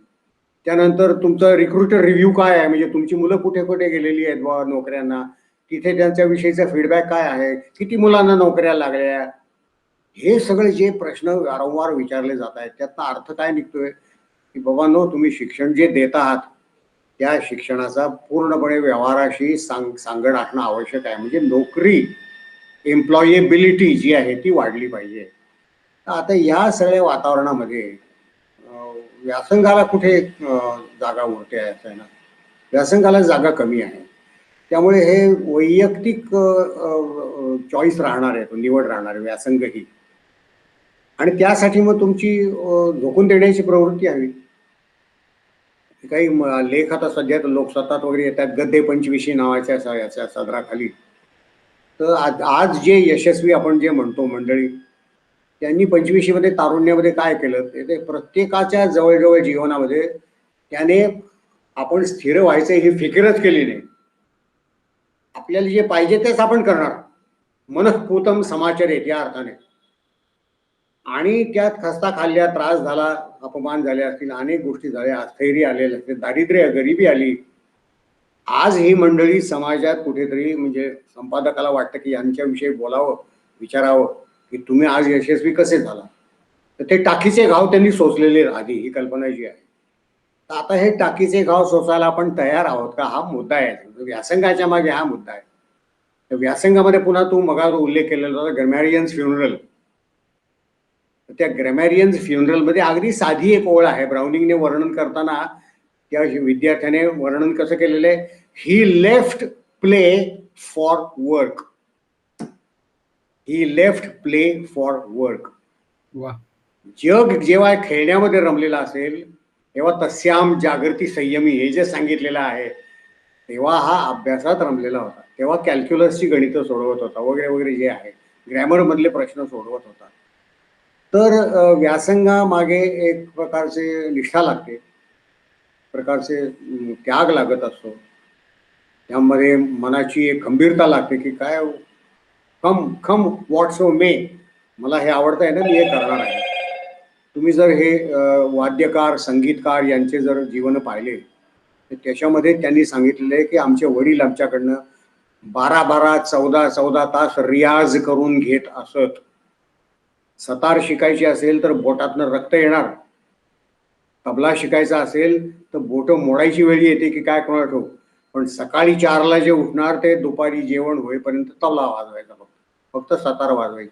त्यानंतर तुमचं रिक्रुटर रिव्ह्यू काय आहे, म्हणजे तुमची मुलं कुठे कुठे गेलेली आहेत बा नोकऱ्यांना, तिथे त्यांच्याविषयीचा फीडबॅक काय आहे, किती मुलांना नोकऱ्या लागल्या. हे सगळे जे प्रश्न वारंवार विचारले जात आहेत त्यातनं अर्थ काय निघतोय की बाबांनो तुम्ही शिक्षण जे देत आहात त्या शिक्षणाचा पूर्णपणे व्यवहाराशी सांगड असणं आवश्यक आहे. म्हणजे नोकरी एम्प्लॉयबिलिटी जी आहे ती वाढली पाहिजे. आता या सगळ्या वातावरणामध्ये व्यासंगाला कुठे जागा उरते आहे असं आहे ना, व्यासंगाला जागा कमी आहे. त्यामुळे हे वैयक्तिक चॉईस राहणार आहे, निवड राहणार आहे व्यासंग ही. आणि त्यासाठी मग तुमची झोकून देण्याची प्रवृत्ती हवी. काही लेख आता सध्या लोकसत्तात वगैरे येतात गद्दे पंचविशी नावाच्या याच्या सदराखाली. तर आज जे यशस्वी आपण जे म्हणतो मंडळी, त्यांनी पंचविशीमध्ये तारुण्यामध्ये काय केलं ते प्रत्येकाच्या जवळजवळ जीवनामध्ये त्याने आपण स्थिर व्हायचं ही फिकीरच केली नाही. आपल्याला जे पाहिजे तेच आपण करणार, मनःपूतम समाचरेत या अर्थाने. आणि त्यात खस्ता खाल्ल्या, त्रास झाला, अपमान झाले असतील, अनेक गोष्टी झाल्या, अस्थैर्य आलेले असते, दारिद्र्य गरिबी आली. आज ही मंडळी समाजात कुठेतरी म्हणजे संपादकाला वाटतं की यांच्याविषयी बोलावं, विचारावं की तुम्ही आज यशस्वी कसे झाला. तर ते टाकीचे घाव त्यांनी सोसलेले आधी, ही कल्पना जी आहे. तर आता हे टाकीचे घाव सोसायला आपण तयार आहोत का, हा मुद्दा आहे. व्यासंगाच्या मागे हा मुद्दा आहे. तर व्यासंगामध्ये पुन्हा तू मगा उल्लेख केलेला होता ग्रॅमॅरियन्स फ्युनरल. त्या ग्रॅमॅरियन्स फ्युनरलमध्ये अगदी साधी एक ओळ आहे. ब्राउनिंगने वर्णन करताना त्या विद्यार्थ्याने वर्णन कसं केलेलं आहे, he left play for work, he left play for work. जग जेव्हा खेळण्यामध्ये रमलेला असेल तेव्हा तस्याम जागृती संयमी हे जे सांगितलेलं आहे तेव्हा हा अभ्यासात रमलेला होता. तेव्हा कॅल्क्युलसची गणितं सोडवत होता वगैरे वगैरे जे आहे, ग्रॅमर मधले प्रश्न सोडवत होता. तर व्यासंगामागे एक प्रकारचे निष्ठा लागते, प्रकारचे त्याग लागत असतो. त्यामध्ये मनाची एक खंबीरता लागते की काय कम कम व्हॉट्स ओ मे, मला हे आवडतं आहे ना, मी हे करणार आहे. तुम्ही जर हे वाद्यकार संगीतकार यांचे जर जीवन पाहिले तर त्याच्यामध्ये त्यांनी सांगितलेलं आहे की आमचे वडील आमच्याकडनं 12-12 14-14 तास रियाज करून घेत असत. सतार शिकायची असेल तर बोटातनं रक्त येणार, तबला शिकायचा असेल तर बोटं मोडायची वेळ येते की काय कोणाला ठेवू, पण सकाळी 4ला जे उठणार ते दुपारी जेवण होईपर्यंत तबला वाजवायचा, फक्त सतार वाजवायची.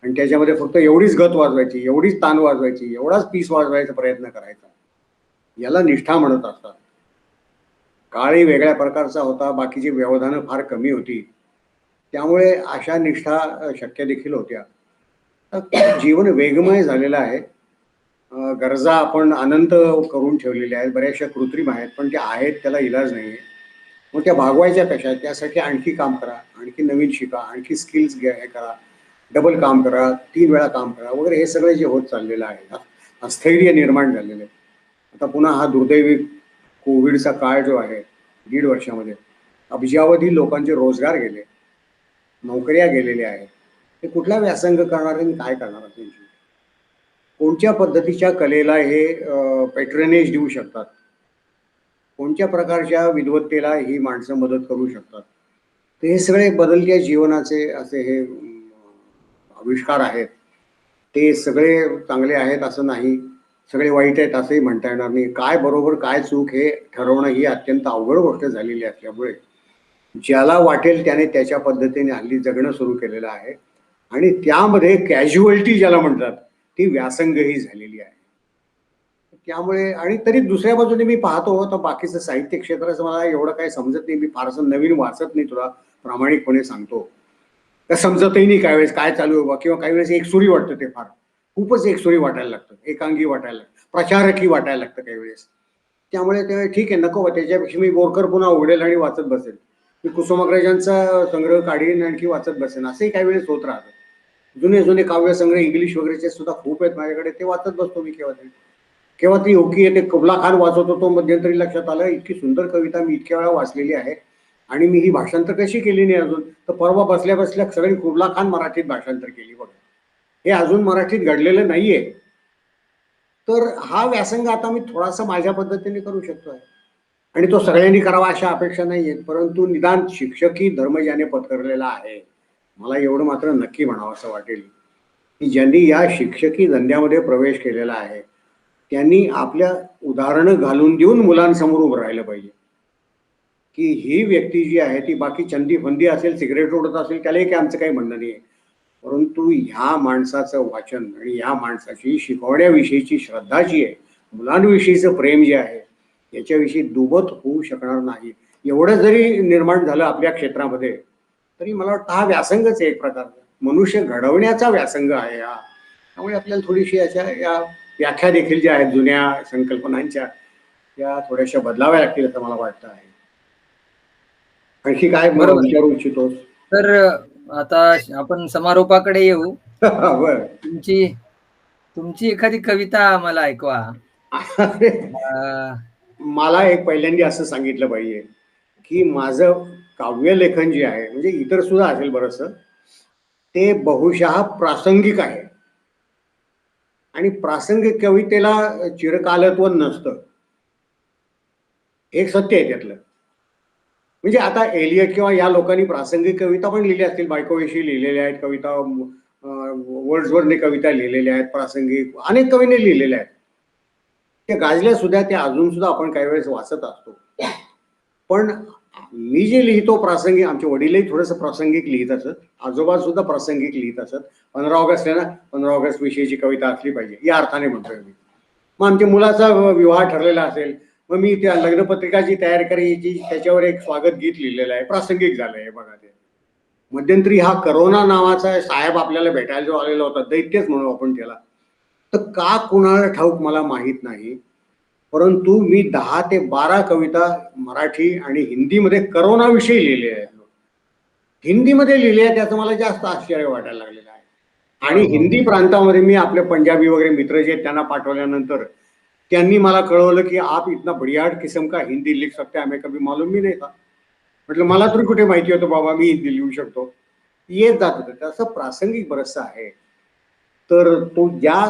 आणि त्याच्यामध्ये फक्त एवढीच गत वाजवायची, एवढीच तान वाजवायची, एवढाच पीस वाजवायचा प्रयत्न करायचा. याला निष्ठा म्हणत असतात. काळही वेगळ्या प्रकारचा होता, बाकीची व्यवधानं फार कमी होती, त्यामुळे अशा निष्ठा शक्य देखील होत्या. जीवन वेगमय झालेलं आहे. गरजा आपण अनंत करून ठेवलेल्या आहेत, बऱ्याचशा कृत्रिम आहेत पण त्या आहेत, त्याला इलाज नाही आहे. मग त्या भागवायच्या कशा, त्यासाठी आणखी काम करा, आणखी नवीन शिका, आणखी स्किल्स हे करा, डबल काम करा, 3 वेळा काम करा वगैरे, हे सगळे जे होत चाललेलं आहे, अस्थैर्य निर्माण झालेलं आहे. आता पुन्हा हा दुर्दैवी कोविडचा काळ जो आहे 1.5 वर्षामध्ये अब्जावधी लोकांचे रोजगार गेले, नोकऱ्या गेलेल्या आहेत. हे कुठला व्यासंग करणार आणि काय करणार त्यांची, कोणत्या पद्धतीच्या कलेला हे पॅट्रनेज देऊ शकतात, कोणत्या प्रकारच्या विद्वत्तेला ही माणसं मदत करू शकतात. तर हे सगळे बदलत्या जीवनाचे असे हे आविष्कार आहेत. ते सगळे चांगले आहेत असं नाही, सगळे वाईट आहेत असंही म्हणता येणार नाही. काय बरोबर काय चूक हे ठरवणं ही अत्यंत अवघड गोष्ट झालेली असल्यामुळे ज्याला वाटेल त्याने त्याच्या पद्धतीने हल्ली जगणं सुरू केलेलं आहे आणि त्यामध्ये कॅज्युअलिटी ज्याला म्हणतात ती व्यासंगही झालेली आहे. त्यामुळे आणि तरी दुसऱ्या बाजूने मी पाहतो तर बाकीचं साहित्य क्षेत्राचं मला एवढं काही समजत नाही. मी फारसं नवीन वाचत नाही, तुला प्रामाणिकपणे सांगतो. तर समजतही नाही काही वेळेस काय चालू आहे बा, किंवा काही वेळेस एकसुरी वाटतं, ते फार खूपच एकसुरी वाटायला लागतं, एकांगी वाटायला लागतं, प्रचारकही वाटायला लागतं काही वेळेस. त्यामुळे ते ठीक आहे, नको त्याच्यापेक्षा मी बोरकर पुन्हा उघडेल आणि वाचत बसेल, मी कुसुमाग्रजांचा संग्रह काढीन आणखी वाचत बसेन, असंही काही वेळेस होत राहतं. जुने जुने काव्यसंग्रह इंग्लिश वगैरेचे सुद्धा खूप आहेत माझ्याकडे, ते वाचत बसतो मी केव्हा तरी. केव्हा ती ओकी येते, कुबला खान वाचत होतो मध्यंतरी, लक्षात आलं इतकी सुंदर कविता मी इतक्या वेळा वाचलेली आहे आणि मी ही भाषांतर कशी केली नाही अजून, तर परवा बसल्या बसल्या सगळी कुबला खान मराठीत भाषांतर केली बघा. हे अजून मराठीत घडलेलं नाहीये. तर हा व्यासंग आता मी थोडासा माझ्या पद्धतीने करू शकतोय आणि तो सगळ्यांनी करावा अशा अपेक्षा नाहीयेत, परंतु निदान शिक्षकी धर्म ज्याने पत्करलेला आहे, मला एवढं मात्र नक्की म्हणावं असं वाटेल की ज्यांनी या शिक्षकी धंद्यामध्ये प्रवेश केलेला आहे त्यांनी आपल्या उदाहरणं घालून देऊन मुलांसमोर उभं राहिलं पाहिजे की ही व्यक्ती जी आहे ती बाकी चंदी फंदी असेल, सिगरेट ओढत असेल, त्यालाही काही आमचं काही म्हणणं नाही, परंतु ह्या माणसाचं वाचन आणि ह्या माणसाची शिकवण्याविषयीची श्रद्धा जी आहे, मुलांविषयीचं प्रेम जे आहे, याच्याविषयी दुबत होऊ शकणार नाही. एवढं जरी निर्माण झालं आपल्या क्षेत्रामध्ये तरी मला वाटतं हा व्यासंगच आहे, एक प्रकारचा मनुष्य घडवण्याचा व्यासंग आहे हा. त्यामुळे आपल्याला थोडीशी याच्या या व्याख्या देखील ज्या आहेत जुन्या संकल्पनांच्या, त्या थोड्याशा बदलाव्या लागतील असं मला वाटतं आहे. आणखी काय बरोबर. विचारू इच्छितोस? तर आता आपण समारोपाकडे येऊ. बर. तुमची तुमची एखादी कविता आम्हाला ऐकवा. मला एक पहिल्यांदा असं सांगितलं पाहिजे की माझं काव्यलेखन जे आहे, म्हणजे इतर सुद्धा असेल बरंचसं, ते बहुशः प्रासंगिक आहे आणि प्रासंगिक कवितेला चिरकालत्व नसतं, एक सत्य आहे त्यातलं. म्हणजे आता एलियट किंवा या लोकांनी प्रासंगिक कविता पण लिहिल्या असतील, बायकोविषयी लिहिलेल्या आहेत कविता, वर्ड्सवरने कविता लिहिलेल्या आहेत, प्रासंगिक अनेक कवींनी लिहिलेल्या आहेत, त्या गाजल्या सुद्धा, त्या अजून सुद्धा आपण काही वेळेस वाचत असतो. पण मी जे लिहितो प्रासंगिक, आमचे वडीलही थोडंसं प्रासंगिक लिहित असत, आजोबा सुद्धा प्रासंगिक लिहित असत. 15 ऑगस्ट आहे ना, 15 ऑगस्ट विषयीची कविता असली पाहिजे या अर्थाने म्हणतोय मी. मग आमच्या मुलाचा विवाह ठरलेला असेल, मग मी त्या लग्नपत्रिकाची तयारी करायची, त्याच्यावर एक स्वागत गीत लिहिलेलं आहे, प्रासंगिक झालंय बघा ते. मध्यंतरी हा करोना नावाचा साहेब आपल्याला भेटायला जो आलेला होता, दैत्यच म्हणू आपण त्याला, तर का कुणाला ठाऊक मला माहीत नाही, परंतु मी 10 ते 12 कविता मराठी आणि हिंदीमध्ये करोनाविषयी लिहिले आहेत. हिंदीमध्ये लिहिले आहे त्याचं मला जास्त आश्चर्य वाटायला लागलेलं आहे. आणि हिंदी प्रांतामध्ये मी आपले पंजाबी वगैरे मित्र जे आहेत त्यांना पाठवल्यानंतर त्यांनी मला कळवलं की आप इतना बढ़िया किस्म का हिंदी लिख सकते, हमें कभी मालूम भी नहीं था. म्हटलं मला तरी कुठे माहिती होतं बाबा मी हिंदी लिहू शकतो. येत जात होतं, तसं प्रासंगिक बरंचसं आहे. तर तो ज्या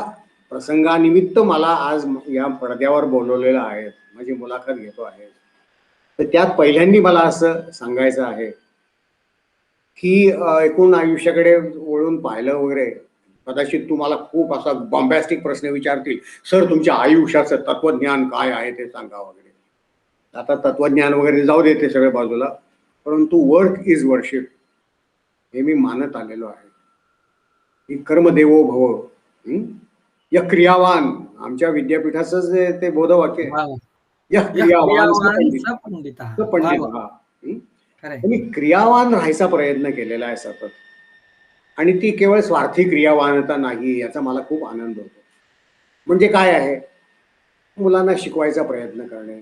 प्रसंगानिमित्त मला आज या पडद्यावर बोलवलेलं आहे, माझी मुलाखत घेतो आहे, तर त्यात पहिल्यांदा मला असं सांगायचं आहे की एकूण आयुष्याकडे वळून पाहिलं वगैरे, कदाचित तुम्हाला खूप असा बॉम्बॅस्टिक प्रश्न विचारतील, सर तुमच्या आयुष्याचं तत्वज्ञान काय आहे ते सांगा वगैरे. आता तत्वज्ञान वगैरे जाऊ देते सगळ्या बाजूला, परंतु वर्क इज वर्शिप हे मी मानत आलेलो आहे की कर्मदेवो भव. या क्रियावान आमच्या विद्यापीठाचं ते बोधवाक्य आहे, या क्रियावान पंडित पंडित हा. मी क्रियावान राहायचा प्रयत्न केलेला आहे सतत, आणि ती केवळ स्वार्थी क्रियावानता नाही याचा मला खूप आनंद होतो. म्हणजे काय आहे, मुलांना शिकवायचा प्रयत्न करणे,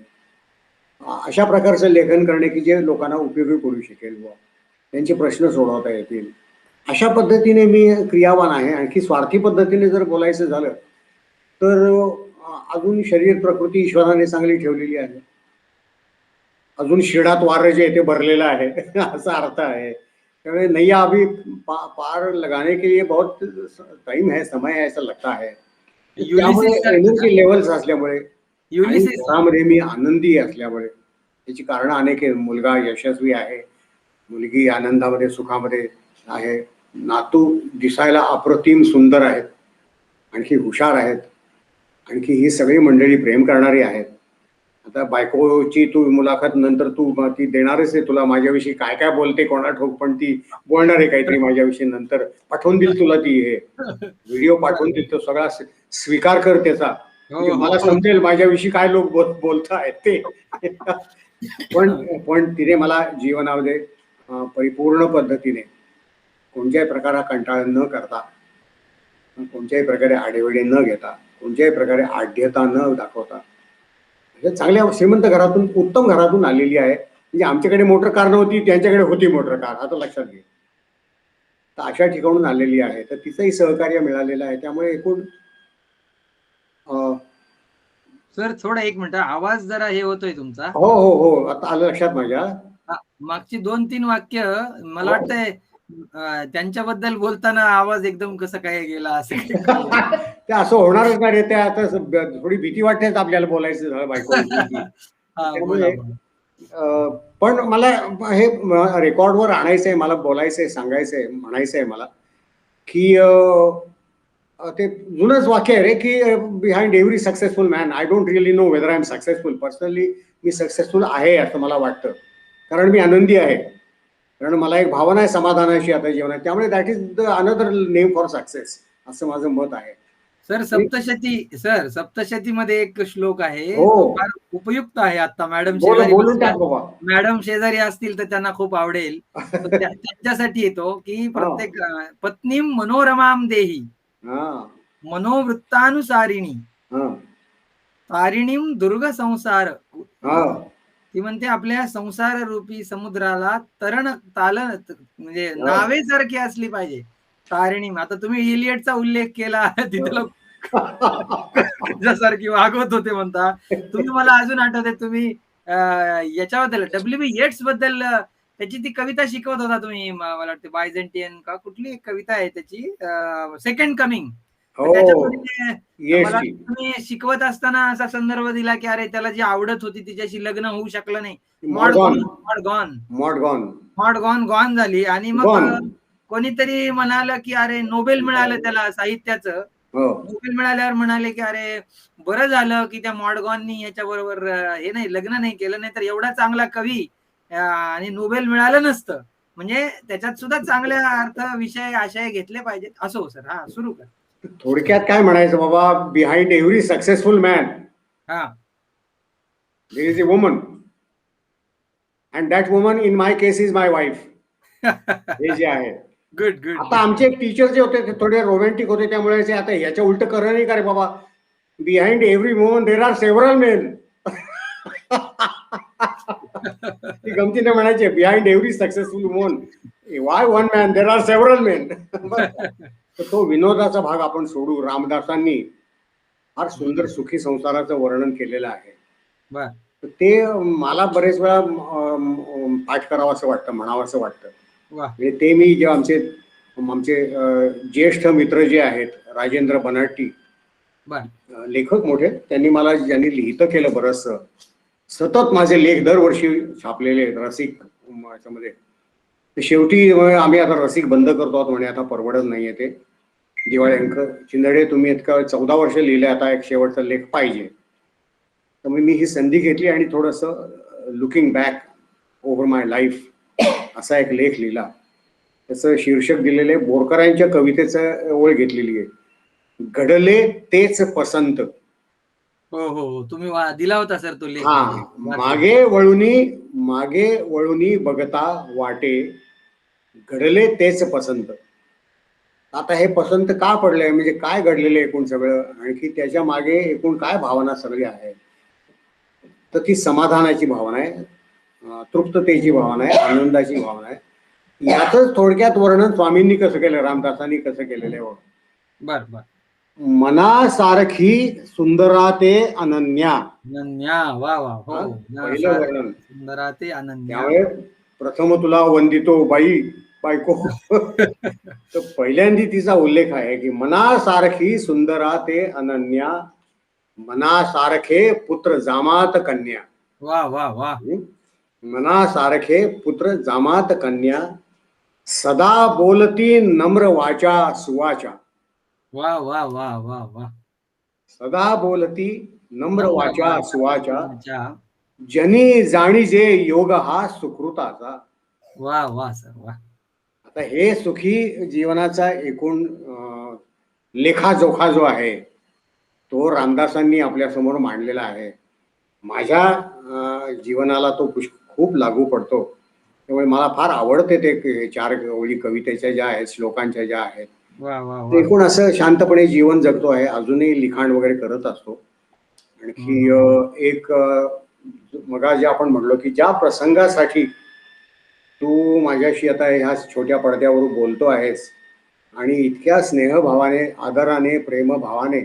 अशा प्रकारचं लेखन करणे की जे लोकांना उपयोगी पडू शकेल व त्यांचे प्रश्न सोडवता येतील, अशा पद्धतीने मी क्रियावान आहे. आणखी स्वार्थी पद्धतीने जर बोलायचं झालं तर अजून शरीर प्रकृती ईश्वराने चांगली ठेवलेली आहे, अजून शिडात वारं जे आहे ते भरलेलं आहे असा अर्थ आहे. त्यामुळे नैया अभी पार लगाने के लिए बहुत टाइम है, समय है, ऐसा लगता है. त्यामुळे युलिसिस सारखं का? एनर्जी लेवल्स असल्यामुळे आणि युलिसिस. घरामध्ये मी आनंदी असल्यामुळे त्याची कारण अनेक आहे. मुलगा यशस्वी आहे, मुलगी आनंदामध्ये सुखामध्ये आहे, नातू दिसायला अप्रतिम सुंदर आहेत, आणखी हुशार आहेत, आणखी ही सगळी मंडळी प्रेम करणारी आहेत. आता बायकोची तू मुलाखत नंतर तू ती देणारच आहे, तुला माझ्याविषयी काय काय बोलते कोणा ठाऊक, पण ती बोलणार आहे काहीतरी माझ्याविषयी, नंतर पाठवून देईल तुला ती हे व्हिडिओ पाठवून देईल, तो सगळा स्वीकार कर त्याचा, म्हणजे मला समजेल माझ्याविषयी काय लोक बोलतायत ते. पण तिने मला जीवनामध्ये परिपूर्ण पद्धतीने कोणत्याही प्रकारे कंटाळा न करता, कोणत्याही प्रकारे आडेवेडे न घेता, कोणत्याही प्रकारे आढ्यता न दाखवता, म्हणजे चांगल्या श्रीमंत घरातून, उत्तम घरातून आलेली आहे. म्हणजे आमच्याकडे मोटर कार नव्हती, त्यांच्याकडे होती मोटर कार, आता लक्षात घे. तर अशा ठिकाणून आलेली आहे, तर तिचंही सहकार्य मिळालेलं आहे. त्यामुळे एकूण सर थोडा एक मिनिट, आवाज जरा हे होतोय तुमचा. हो हो हो, आता आलं लक्षात माझ्या. मागची 2-3 वाक्य मला वाटतंय त्यांच्याबद्दल बोलताना आवाज एकदम कसं काय गेला असं. ते असं होणारच नाही रे, ते आता थोडी भीती वाटतेच आपल्याला बोलायचं झालं बायको. त्यामुळे पण मला हे रेकॉर्डवर आणायचंय, मला बोलायचंय, सांगायचंय, म्हणायचंय मला की ते जुनच वाक्य आहे रे की behind every successful man, I don't really know whether I am successful. Personally me successful आहे असं मला वाटतं, कारण मी आनंदी आहे, कारण मला एक भावना आहे समाधानाची आता जीवनात. त्यामुळे that is the another name for success, असं माझं मत आहे. सर सप्तशती मध्ये एक श्लोक आहे, हो, तो फार उपयुक्त आहे. आता मॅडम शेजारी असतील तर त्यांना खूप आवडेल. त्यांच्यासाठी येतो की प्रत्येक पत्नी मनोरमाम देही मनोवृत्तानुसारिणी तारिणीम दुर्ग संसार. ती म्हणते आपल्या संसार रूपी समुद्राला तालन म्हणजे नावेसारखी असली पाहिजे तारिणी. आता तुम्ही इलियटचा उल्लेख केला, तिथलं सारखी वागवत होते म्हणता तुम्ही. मला अजून आठवते तुम्ही याच्याबद्दल WB येट्स बद्दल त्याची ती कविता शिकवत होता तुम्ही, मला वाटते बायझेंटियन का कुठली एक कविता आहे त्याची, सेकंड कमिंग. त्याच्यामध्ये मला तुम्ही शिकवत असताना असा संदर्भ दिला की अरे त्याला जी आवडत होती तिच्याशी लग्न होऊ शकलं नाही, गॉन झाली. आणि मग कोणीतरी म्हणालं की अरे नोबेल मिळालं त्याला साहित्याचं. नोबेल मिळाल्यावर म्हणाले की अरे बरं झालं की त्या मॉडगॉननी याच्याबरोबर हे नाही लग्न नाही केलं, नाही तर एवढा चांगला कवी आणि नोबेल मिळालं नसतं. म्हणजे त्याच्यात सुद्धा चांगल्या अर्थ विषय आशय घेतले पाहिजेत. असो सर, हा सुरू कर. थोडक्यात काय म्हणायचं बाबा, behind every successful man there is a woman, and that woman in my case is my wife. हे जे आहे गुड. आता आमचे टीचर जे होते ते थोडे रोमॅन्टिक होते, त्यामुळे आता ह्याच्या उलट करणं नाही का रे बाबा, behind every woman there are several main. ती गमतीने म्हणायचे, behind every successful woman Y one man there are several main. तर तो विनोदाचा भाग आपण सोडू. रामदासांनी फार सुंदर सुखी संसाराचं वर्णन केलेलं आहे. ते मला बरेच वेळा पाठ करावं असं वाटतं, म्हणावं असं वाटतं. म्हणजे ते मी जे आमचे ज्येष्ठ मित्र जे आहेत, राजेंद्र बनाट्टी लेखक मोठे, ज्यांनी लिहितं केलं बरंच, सतत माझे लेख दरवर्षी छापलेले रसिक याच्यामध्ये. शेवटी आम्ही आता रसिक बंद करतो आहोत म्हणे, आता परवडत नाहीये ते. दिवाळी अंक चिंदडे तुम्ही इतकं 14 वर्ष लिहिले, आता एक शेवटचा लेख पाहिजे. तर मी ही संधी घेतली आणि थोडंसं लुकिंग बॅक ओव्हर माय लाईफ असा एक लेख लिहिला. त्याचं शीर्षक दिलेले बोरकरांच्या कवितेचं ओळ घेतलेली आहे, घडले तेच पसंत. हो तुम्ही दिला होता सर तो लेख. मागे वळूनी बघता वाटे, घडले तेच पसंत. आता हे पसंत का पडलंय, म्हणजे काय घडलेलं एकूण सगळं, आणखी त्याच्या मागे एकूण काय भावना सगळी आहे, तर ती समाधानाची भावना आहे, तृप्ततेची भावना आहे, आनंदाची भावना आहे. याच थोडक्यात वर्णन स्वामींनी कसं केलं, रामदासांनी कसं केलेलं आहे. बर. मनासारखी सुंदरा ते अनन्या. वा पहिलं वर्णन. सुंदरा ते अनन्या. त्यामुळे प्रथम तुला वंदितो बाई, बायको. तर पहिल्यांदा तिचा उल्लेख आहे की मनासारखी सुंदरा ते अनन्या, मनासारखे पुत्र जामात कन्या. वाह! वाह! वाह! मनासारखे पुत्र जामात कन्या, सदा बोलती नम्र वाचा सुवाचा. वाह! वाह! वाह! वाह! वाह! सदा बोलती नम्र नम्र वाचा वाचा सुवाचा, सुवाचा. जनी जाणीजे योग हा सुकृताचा. वाह! वाह सर वाह! आता हे सुखी जीवनाचा एकूण लेखाजोखा जो आहे तो रामदासांनी आपल्या समोर मांडलेला आहे. माझ्या जीवनाला तो खूप लागू पडतो. त्यामुळे मला फार आवडते ते 4 ओळी कवितेच्या ज्या आहेत, श्लोकांच्या ज्या आहेत. वाह! वाह! ते वाह! एकूण असं शांतपणे जीवन जगतो आहे. अजूनही लिखाण वगैरे करत असतो. हं, आणखी हं, हं. एक मगाशी आपण म्हणलो की ज्या प्रसंगासाठी तू माझ्याशी आता ह्या छोट्या पडद्यावर बोलतो आहेस आणि इतक्या स्नेहभावाने, आदराने, प्रेमभावाने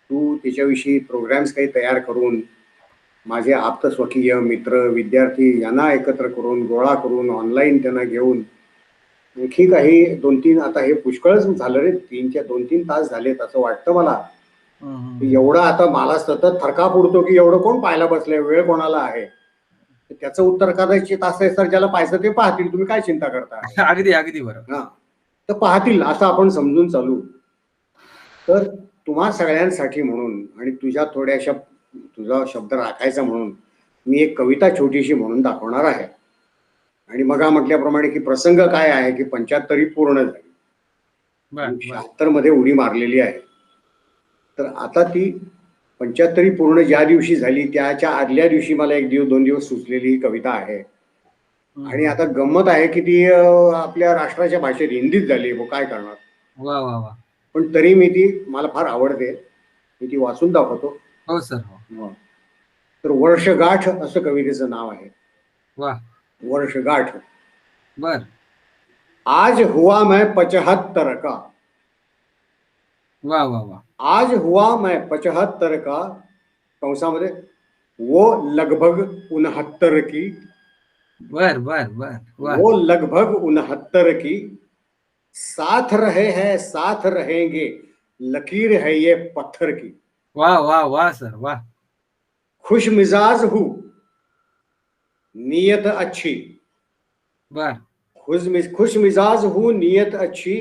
तू त्याच्याविषयी प्रोग्राम्स काही तयार करून माझे आप्तस्वकीय मित्र, विद्यार्थी यांना एकत्र करून, गोळा करून, ऑनलाईन त्यांना घेऊन आणखी काही 2-3 आता हे पुष्कळच झालं रे. 2-3 तास झालेत असं वाटतं मला. हं, हं, हं. एवढं आता मला सतत थरकाप उडतो की एवढं कोण पाहायला बसलंय, वेळ कोणाला आहे. त्याचं उत्तर कदाचित असं आहे, सर ज्याला पाहायचं ते पाहतील, तुम्ही काय चिंता करता. अगदी, अगदी बरोबर. हा, तर पाहतील असं आपण समजून चालू. तर तुम्हा सगळ्यांसाठी म्हणून आणि तुझ्या थोड्याशा तुझा शब्द राखायचा म्हणून मी एक कविता छोटीशी म्हणून दाखवणार आहे. आणि मग म्हटल्याप्रमाणे की प्रसंग काय आहे की 75 पूर्ण झाली, बर, बर. 76 मध्ये उडी मारलेली आहे. तर आता ती 75 पूर्ण ज्या दिवशी झाली त्याच्या आदल्या दिवशी मला 1-2 दिवस सुचलेली ही कविता आहे. हं, आणि हं. आता गंमत आहे की ती आपल्या राष्ट्राच्या भाषेत हिंदीत झाली. मग काय करणार. वाह, वाह, वाह! पण तरी मी ती मला फार आवडते. मी ती वाचून दाखवतो. हो सर, हो. तर वर्षगाठ असं कवितेचं नाव आहे. वाह! वर्षगाठ. बर. आज हुआ मैं 75 का. वाह, वाह, वाह! आज हुआ मैं 75 का, कंसामध्ये वो लगभग 69 की. बर, बर, बर. वाह! वो लगभग 69 की, साथ रहे हैं साथ रहेंगे, लकीर है ये पत्थर की. वाह, वाह, वाह सर वाह! खुश मिजाज हूँ, नीयत अच्छी. बर. खुश मिजाज हूँ, नीयत अच्छी,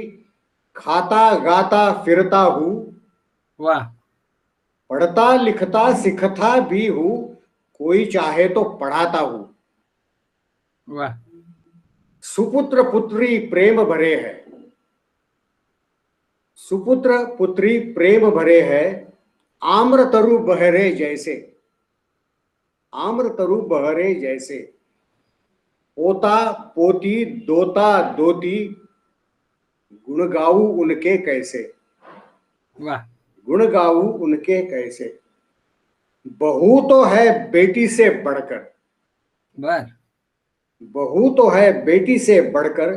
खाता गाता फिरता हूँ, वाह! पढ़ता लिखता सिखता भी हूँ, कोई चाहे तो पढ़ाता हूँ. वाह! सुपुत्र पुत्री प्रेम भरे है. सुपुत्र पुत्री प्रेम भरे है, आम्र तरु बहरे जैसे. आम्र तरु बहरे जैसे, पोता पोती दोता दोती, गुण गाऊ उनके कैसे. वाह! गुण गाऊ उनके कैसे. बहू तो है बेटी से बढ़कर. बर. बहू तो है बेटी से बढ़कर,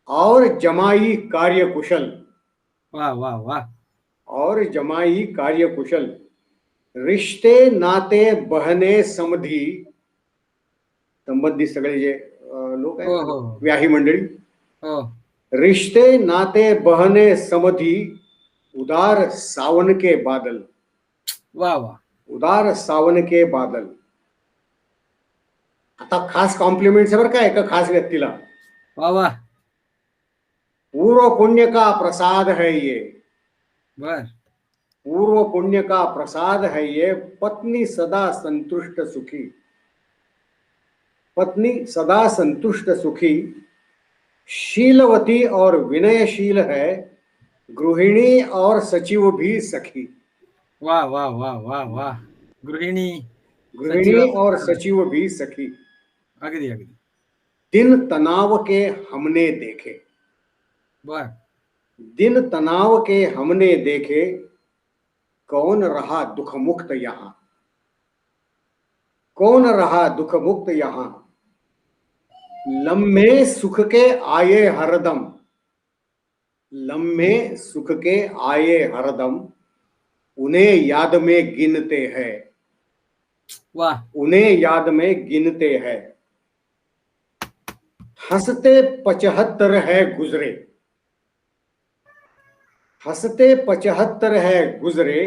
और जमाई कार्य कुशल. वाह, वाह, वाह! और जमाई कार्य कुशल. रिश्ते नाते बहने समधी. संबंधी सगळे जे लोक हो, आहेत हो, हो. व्याही मंडळी. हो. रिश्ते नाते बहने समधी, उदार सावन के बादल. वाह, वाह! उदार सावन के बादल. आता खास कॉम्प्लिमेंट्स बरं का एका खास व्यक्तीला. वाह, वाह! पूर्व पुण्य का प्रसाद है ये. बर. पूर्व पुण्य का प्रसाद है ये, पत्नी सदा संतुष्ट सुखी. पत्नी सदा संतुष्ट सुखी, शीलवती और विनयशील है, गृहिणी और सचिव भी सखी. वाह, वाह, वाह, वाह, वाह! गृहिणी, सचिव. गृहिणी और सचिव भी सखी. अगदी, अगदी. दिन तनाव के हमने देखे. बर. दिन तनाव के हमने देखे, कौन रहा दुख मुक्त यहाँ. कौन रहा दुख मुक्त यहाँ, लम्हे सुख के आए हरदम. लम्हे सुख के आए हरदम, उन्हें याद में गिनते हैं. वाह! उन्हें याद में गिनते हैं. हंसते 75 है गुजरे, हंसते 75 है गुजरे,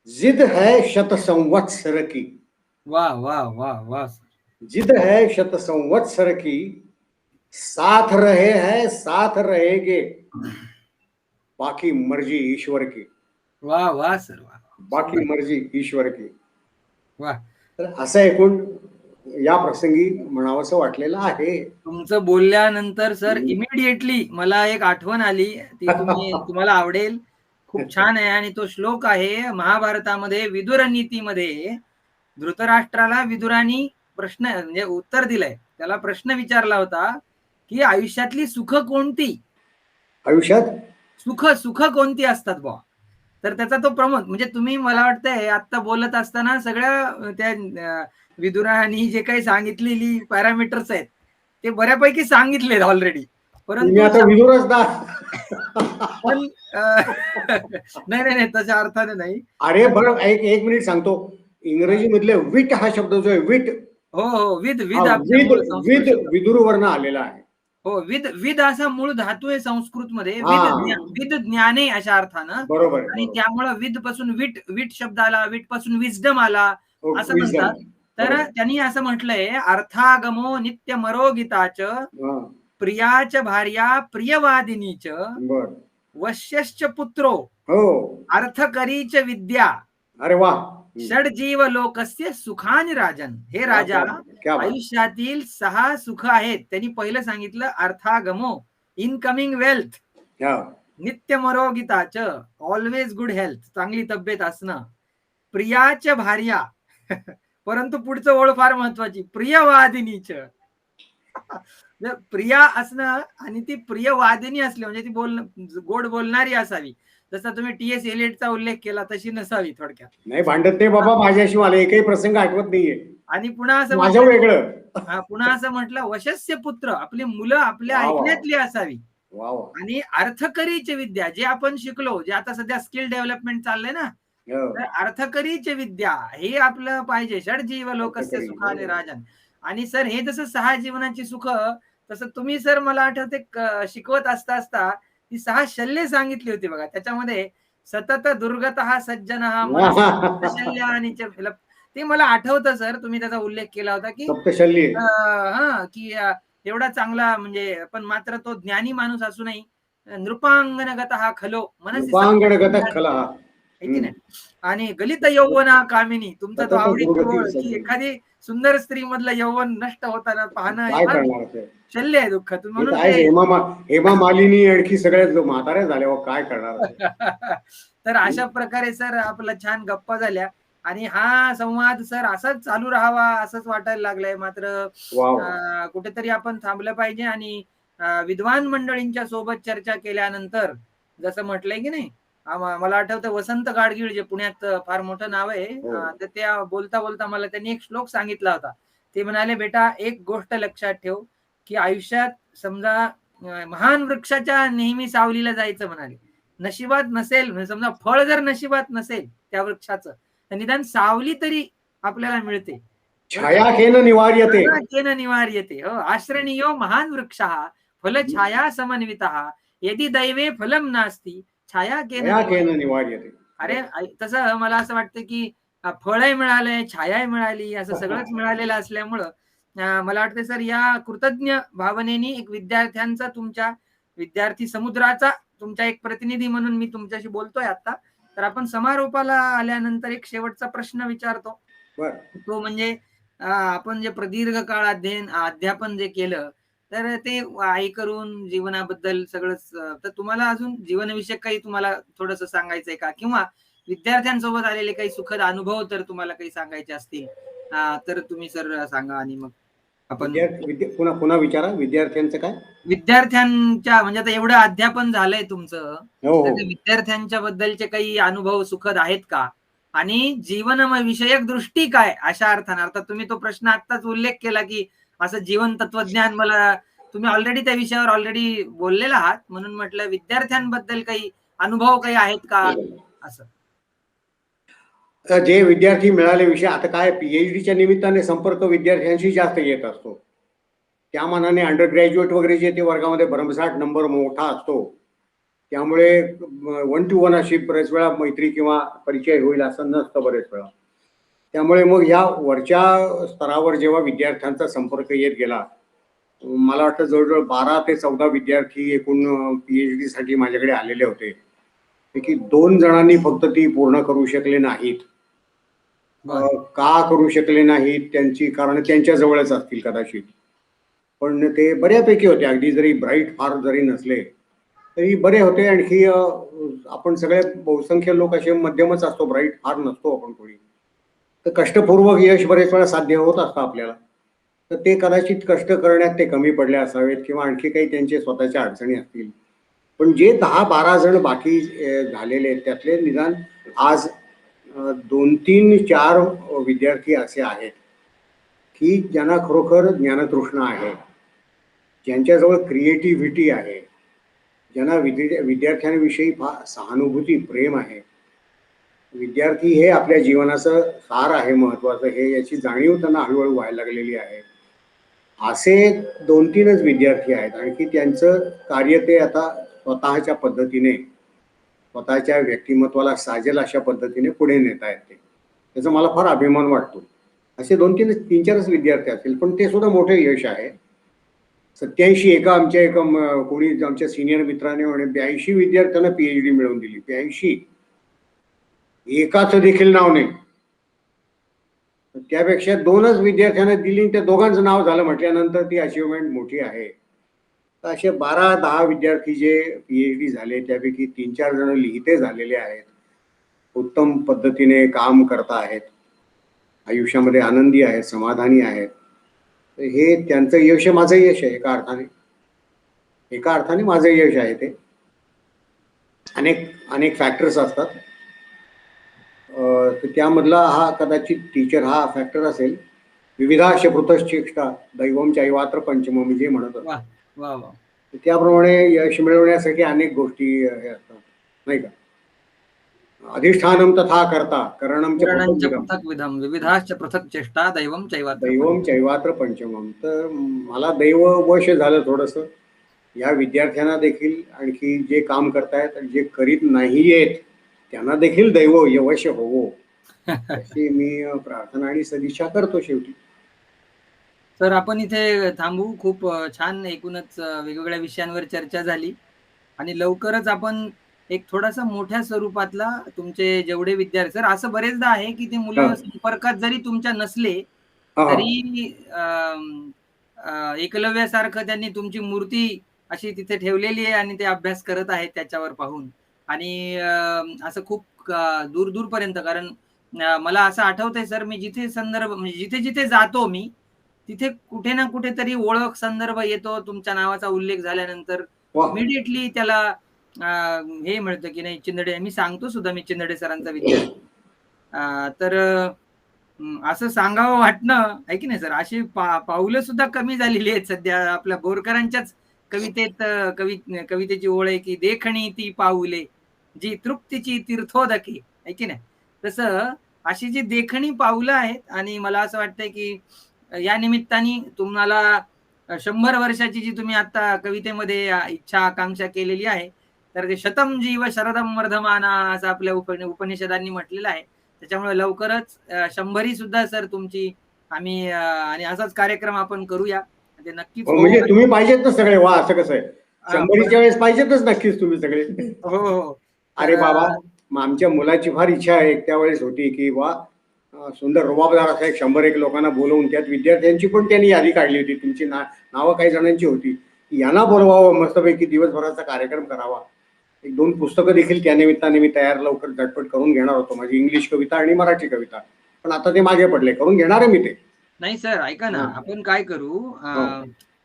जिद है शत संवत्सर की, वाह वाह वाह वाह सर. जिद है शत संवत्सर की, साथ रहे हैं साथ रहेंगे, बाकी मर्जी ईश्वर की, वाह वाह सर वाह. बाकी सुंदर. मर्जी ईश्वर की. वाह. तर असं ऐकून या प्रसंगी म्हणावंसं वाटलेलं आहे. तुमचं बोलल्यानंतर सर इमिडिएटली मला एक आठवण आली, ती तुम्हाला आवडेल. खूप छान आहे आणि तो श्लोक आहे महाभारतामध्ये विदुर नीतीमध्ये. धृतराष्ट्राला विदुरानी प्रश्न म्हणजे उत्तर दिलंय. त्याला प्रश्न विचारला होता, की आयुष्यातली सुख कोणती? आयुष्यात सुख कोणती असतात बुवा? तर त्याचा तो प्रमुख म्हणजे तुम्ही मला वाटतंय आता बोलत असताना सगळ्या त्या विदुरानी जे काही सांगितलेली पॅरामीटर्स आहेत, ते बऱ्यापैकी सांगितलेत ऑलरेडी. मी परंतु आता विदुरच ना. पण नाही, तशा अर्थाने नाही. अरे बरं, एक एक मिनिट सांगतो. इंग्रजी मधले विट हा शब्द जो आहे विट, हो. विद हा विद आपल्या विद मूळ संस्कृत विद शब्द. विदुरवरनं आलेला आहे. हो, विद विद असा मूळ धातू आहे संस्कृतमध्ये. हा, विद ज्ञाने अशा अर्थानं. बरोबर आहे, आणि बरोबर. त्यामुळं विद पासून विट शब्द आला, विट पासून विजडम आला, हो, असं विजडम. म्हणतात. तर बरोबर. त्यांनी असं म्हटलंय, अर्थागमो नित्य मरोगिताच, हा, प्रियाच भार्या प्रियवादिनीच, बर. वश्यश्च पुत्रो, हो. अर्थकरीच विद्या, अरे वा. षडजीव लोकस्य सुखानि राजन. हे राजा, क्या बात. आयुष्यातील 6 सुख आहेत. त्यांनी पहिलं सांगितलं अर्थागमो, इनकमिंग वेल्थ, हा. नित्य मरोगिताच, ऑलवेज गुड हेल्थ, चांगली तब्येत असणं, प्रियाच भार्या, परंतु पुढचं ओळ फार महत्वाची, प्रियवादिनीच. प्रिया असणं आणि ती प्रियवादिनी असली म्हणजे ती गोड बोलणारी असावी. जसा तुम्ही टी.एस. एलियटचा उल्लेख केला तशी नसावी थोडक्यात. नाही भांडत नाही बाबा माझ्याशी, मला एकही प्रसंग आठवत नाहीये. आणि पुन्हा असं माझं वेगळं. पुन्हा असं म्हटलं, वशस्य पुत्र, आपली मुलं आपल्या वा, वा. ऐकण्यातली असावी. वा वा. आणि अर्थकरीची विद्या, जे आपण शिकलो, जे आता सध्या स्किल डेव्हलपमेंट चाललंय ना, हो. तर अर्थकरीची विद्या हे आपलं पाहिजे. षडजीव लोकस्य अर्थकरी, सुखाने बरोबर. राजन. आणि सर हे जसं 6 जीवनाची सुख, तसं तुम्ही सर मला आठवते शिकवत असता ती 6 शल्ये सांगितली होती बघा. त्याच्यामध्ये सतत दुर्गतः सज्जनः शल्यानी च विलप. ते मला आठवतं सर, तुम्ही त्याचा उल्लेख केला होता, की सप्तशल्ये. की एवढा चांगला म्हणजे पण मात्र तो ज्ञानी माणूस असूनही नृपांगणगतः खलो मनसी नृपांगणगतः खलः. आहे की नाही. आणि गलित यौवना कामिनी, तुमचा तो सतत आवडीची दुर्गती ओळ, की सज्जन. एखादी सुंदर स्त्री मधलं यौवन नष्ट होताना पाहणं हे काय फार करणार ते? शल्य आहे, दुःख. म्हणून काय ते हेमा मालिनी आणखी सगळ्या म्हाताऱ्या झाल्या हो, काय करणार ते? तर अशा प्रकारे सर आपला छान गप्पा झाल्या आणि हा संवाद सर असाच चालू राहावा असंच वाटायला लागलंय. मात्र वाव. कुठेतरी आपण थांबलं पाहिजे आणि विद्वान मंडळींच्या सोबत चर्चा केल्यानंतर जसं म्हटलंय की नाही, मला आठवतं वसंत गाडगीळ जे पुण्यात फार मोठं नाव आहे, हो. तर त्या बोलता बोलता मला त्यांनी एक श्लोक सांगितला होता. ते म्हणाले, बेटा एक गोष्ट लक्षात ठेव, की आयुष्यात समजा महान वृक्षाच्या नेहमी सावलीला जायचं म्हणाले, नशिबात नसेल म्हणजे समजा फळ जर नशिबात नसेल त्या वृक्षाचं, तर निदान सावली तरी आपल्याला मिळते. छाया केन निवार्यते. निवार्यते. आश्रणीयो महान वृक्षः फल छाया समन्वितः, यदि दैवे फलम नास्ति छाया केन निवार्यते. अरे तसं मला असं वाटतं, की फळही मिळालंय, छायाही मिळाली, असं सगळंच मिळालेलं असल्यामुळं मला वाटतं सर या कृतज्ञ भावनेनी एक विद्यार्थी समुद्राचा तुमच्या एक प्रतिनिधी म्हणून मी तुमच्याशी बोलतोय आता. तर आपण समारोपाला आल्यानंतर एक शेवटचा प्रश्न विचारतो. तो म्हणजे आपण जे प्रदीर्घ काळ अध्यापन जे केलं, तर ते आई करून जीवनाबद्दल सगळंच, तर तुम्हाला अजून जीवनविषयक काही तुम्हाला थोडंसं सांगायचंय का? किंवा विद्यार्थ्यांसोबत आलेले काही सुखद अनुभव तर तुम्हाला काही सांगायचे असतील, तर तुम्ही सर सांगा आणि मग आपण पुन्हा पुन्हा विचारा. विद्यार्थ्यांचं काय? विद्यार्थ्यांच्या म्हणजे आता एवढं अध्यापन झालंय तुमचं, हो, तर हो. ते विद्यार्थ्यांच्या बद्दलचे काही अनुभव सुखद आहेत का? आणि जीवन विषयक दृष्टी काय अशा अर्थानं? अर्थात तुम्ही तो प्रश्न आत्ताच उल्लेख केला, की असं जीवन तत्वज्ञान मला तुम्ही ऑलरेडी त्या विषयावर ऑलरेडी बोललेला आहात, म्हणून म्हटलं विद्यार्थ्यांबद्दल काही अनुभव काही आहेत का असं? जे विद्यार्थी मिळाले विषय, आता काय PhDच्या निमित्ताने संपर्क विद्यार्थ्यांशी जास्त येत असतो. त्या मानाने अंडर ग्रॅज्युएट वगैरे जे ते वर्गामध्ये भरमसाठ नंबर मोठा असतो, त्यामुळे 1 to 1 अशी बरेच वेळा मैत्री किंवा परिचय होईल असं नसतं बरेच वेळा. त्यामुळे मग ह्या वरच्या स्तरावर जेव्हा विद्यार्थ्यांचा संपर्क येत गेला, मला वाटतं जवळजवळ 12 ते 14 विद्यार्थी एकूण PhD साठी माझ्याकडे आलेले होते, पैकी 2 जणांनी फक्त ती पूर्ण करू शकले नाहीत. का करू शकले नाहीत त्यांची कारण त्यांच्या जवळच असतील कदाचित, पण ते बऱ्यापैकी होते. अगदी जरी ब्राईट फार जरी नसले तरी बरे होते. आणखी आपण सगळे बहुसंख्य लोक असे मध्यमच असतो, ब्राईट फार नसतो आपण कोणी. तर कष्टपूर्वक यश बरेच वेळा साध्य होत असतं आपल्याला. तर ते कदाचित कष्ट करण्यात ते कमी पडले असावेत किंवा आणखी काही त्यांचे स्वतःच्या अडचणी असतील. पण जे 10-12 जण बाकी झालेले आहेत त्यातले निदान आज 2-3-4 विद्यार्थी असे आहेत की ज्यांना खरोखर ज्ञानतृष्णा आहे, ज्यांच्याजवळ क्रिएटिव्हिटी आहे, ज्यांना विद्यार्थ्यांविषयी फार सहानुभूती, प्रेम आहे. विद्यार्थी हे आपल्या जीवनाचं सार आहे, महत्वाचं हे, याची जाणीव त्यांना हळूहळू व्हायला लागलेली आहे. असे 2-3च विद्यार्थी आहेत. आणखी त्यांचं कार्य ते आता स्वतःच्या पद्धतीने, स्वतःच्या व्यक्तिमत्वाला साजेल अशा पद्धतीने पुढे नेत आहेत. ते त्याचा मला फार अभिमान वाटतो. असे 2-3-4च विद्यार्थी असतील, पण ते सुद्धा मोठे यश आहे. 87 आमच्या कोणी आमच्या सिनियर मित्राने म्हणे 82 विद्यार्थ्यांना PhD मिळवून दिली. 82 एकाचं देखील नाव नाही. त्यापेक्षा 2च विद्यार्थ्यांना दिली, त्या दोघांचं नाव झालं म्हटल्यानंतर ती अचिव्हमेंट मोठी आहे. तर असे 12-10 विद्यार्थी जे PhD झाले त्यापैकी 3-4 जण लिहिते झालेले आहेत, उत्तम पद्धतीने काम करता आहेत, आयुष्यामध्ये आनंदी आहेत, समाधानी आहेत. हे त्यांचं यश माझं यश आहे. एका अर्थाने माझं यश आहे. ते अनेक फॅक्टर्स असतात. तर त्यामधला हा कदाचित टीचर हा फॅक्टर असेल. विविधाश पृथश्चेष्टा दैवम चैवात्र पंचमम जे म्हणत असतात, त्याप्रमाणे यश मिळवण्यासाठी अनेक गोष्टी हे असतात, नाही का. अधिष्ठानम तथा करता करणम च पृथक विधम विविधाश्च पृथक चेष्टा दैवम चैवात्र पंचमम. तर मला दैव वश झालं थोडस. या विद्यार्थ्यांना देखील आणखी जे काम करतायत आणि जे करीत नाहीयेत त्यांना देखील दैव यवश होवो अशी मी प्रार्थना आणि सदिच्छा करतो शेवटी. तर आपण इथे थांबू. खूप छान एकूणच वेगवेगळ्या विषयांवर चर्चा झाली आणि लवकरच आपण एक थोडासा मोठ्या स्वरूपातला तुमचे जेवढे विद्यार्थी, सर असं बरेचदा आहे की ते मुलं संपर्कात जरी तुमच्या नसले तरी एकलव्यासारखं त्यांनी तुमची मूर्ती अशी तिथे ठेवलेली आहे आणि ते अभ्यास करत आहेत त्याच्यावर पाहून. आणि असं खूप दूर पर्यंत, कारण मला असं आठवतंय सर, मी जिथे संदर्भ म्हणजे जिथे जातो मी तिथे कुठे ना कुठेतरी ओळख, संदर्भ येतो तुमच्या नावाचा उल्लेख झाल्यानंतर इमिडिएटली त्याला हे मिळतं की नाही चिंदडे. मी सांगतो सुद्धा मी चिंदडे सरांचा विद्यार्थी. तर असं सांगावं वाटणं आहे की नाही सर. अशी पाऊलं सुद्धा कमी झालेली आहेत सध्या. आपल्या बोरकरांच्याच कवितेत कवितेची ओळ आहे की देखणी ती पाऊले जी तृप्तीची तीर्थोदके, आहे की नाही. तसं अशी जी देखणी पाऊलं आहेत आणि मला असं वाटतंय की या निमित्ताने तुम्हाला 100 वर्षाची जी तुम्ही आता कवितेमध्ये इच्छा आकांक्षा केलेली आहे, तर ते शतम जीव शरदम वर्धमाना असं आपल्या उपनिषदांनी म्हटलेलं आहे. त्याच्यामुळे लवकरच 100 सुद्धा सर तुमची आम्ही आणि असाच कार्यक्रम आपण करूया. ते नक्कीच म्हणजे तुम्ही पाहिजेत ना सगळे. वा, असं कसं आहे, 100च्या वेळेस पाहिजेतच नक्कीच तुम्ही सगळे. हो. अरे बाबा, आमच्या मुलाची फार इच्छा आहे त्यावेळेस होती की वा सुंदर रुबाबदार असा 101 लोकांना बोलवून त्यात विद्यार्थ्यांची पण त्यांनी यादी काढली होती. तुमची नावं काही जणांची होती. यांना बोलवावं, मस्तपैकी दिवसभराचा कार्यक्रम करावा. 1-2 पुस्तकं देखील त्या निमित्ताने मी तयार लवकर झटपट करून घेणार होतो, माझी इंग्लिश कविता आणि मराठी कविता. पण आता ते मागे पडले. करून घेणार आहे मी ते. नाही सर, ऐका ना, आपण काय करू,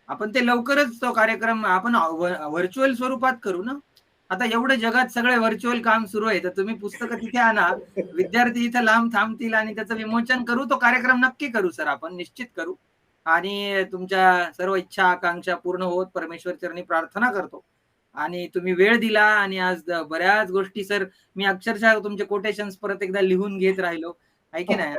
आपण ते लवकरच तो कार्यक्रम आपण व्हर्च्युअल स्वरूपात करू ना. आता एवढं जगात सगळे व्हर्च्युअल काम सुरू आहे, तर तुम्ही पुस्तकं तिथे आणा, विद्यार्थी इथे लांब थांबतील आणि त्याचं विमोचन करू. तो कार्यक्रम नक्की करू सर, आपण निश्चित करू. आणि तुमच्या सर्व इच्छा आकांक्षा पूर्ण होत परमेश्वर चरणी प्रार्थना करतो. आणि तुम्ही वेळ दिला आणि आज बऱ्याच गोष्टी सर मी अक्षरशः तुमचे कोटेशन्स परत एकदा लिहून घेत राहिलो, आहे की नाही.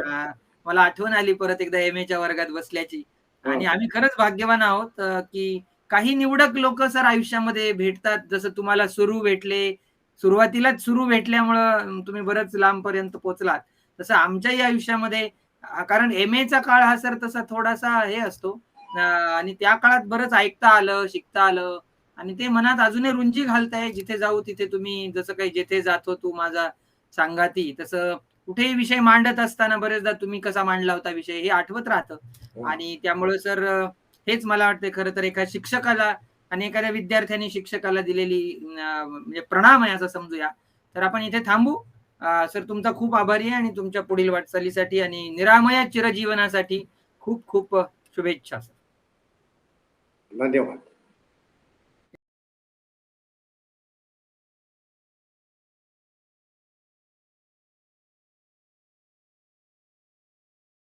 मला आठवण आली परत एकदा MA च्या वर्गात बसल्याची आणि आम्ही खरंच भाग्यवान आहोत की काही निवडक लोक सर आयुष्यामध्ये भेटतात. जसं तुम्हाला सुरू भेटले, सुरुवातीलाच सुरू भेटल्यामुळं तुम्ही बरंच लांबपर्यंत पोहोचलात. तसं आमच्याही आयुष्यामध्ये कारण एम-एचा काळ हा सर तसा थोडासा हे असतो आणि त्या काळात बरंच ऐकता आलं, शिकता आलं आणि ते मनात अजूनही रुंजी घालताय. जिथे जाऊ तिथे तुम्ही जसं काही "जेथे जातो तू माझा सांगाती" तसं कुठेही विषय मांडत असताना बरेचदा तुम्ही कसा मांडला होता विषय हे आठवत राहतं. आणि त्यामुळे सर हेच मला वाटतंय खरं तर एका शिक्षकाला आणि एखाद्या विद्यार्थ्याने शिक्षकाला दिलेली म्हणजे प्रणाम आहे असं समजूया. तर आपण इथे थांबू. सर तुमचा खूप आभारी आहे आणि तुमच्या पुढील वाटचालीसाठी आणि निरामय चिरजीवनासाठी खूप खूप शुभेच्छा. धन्यवाद.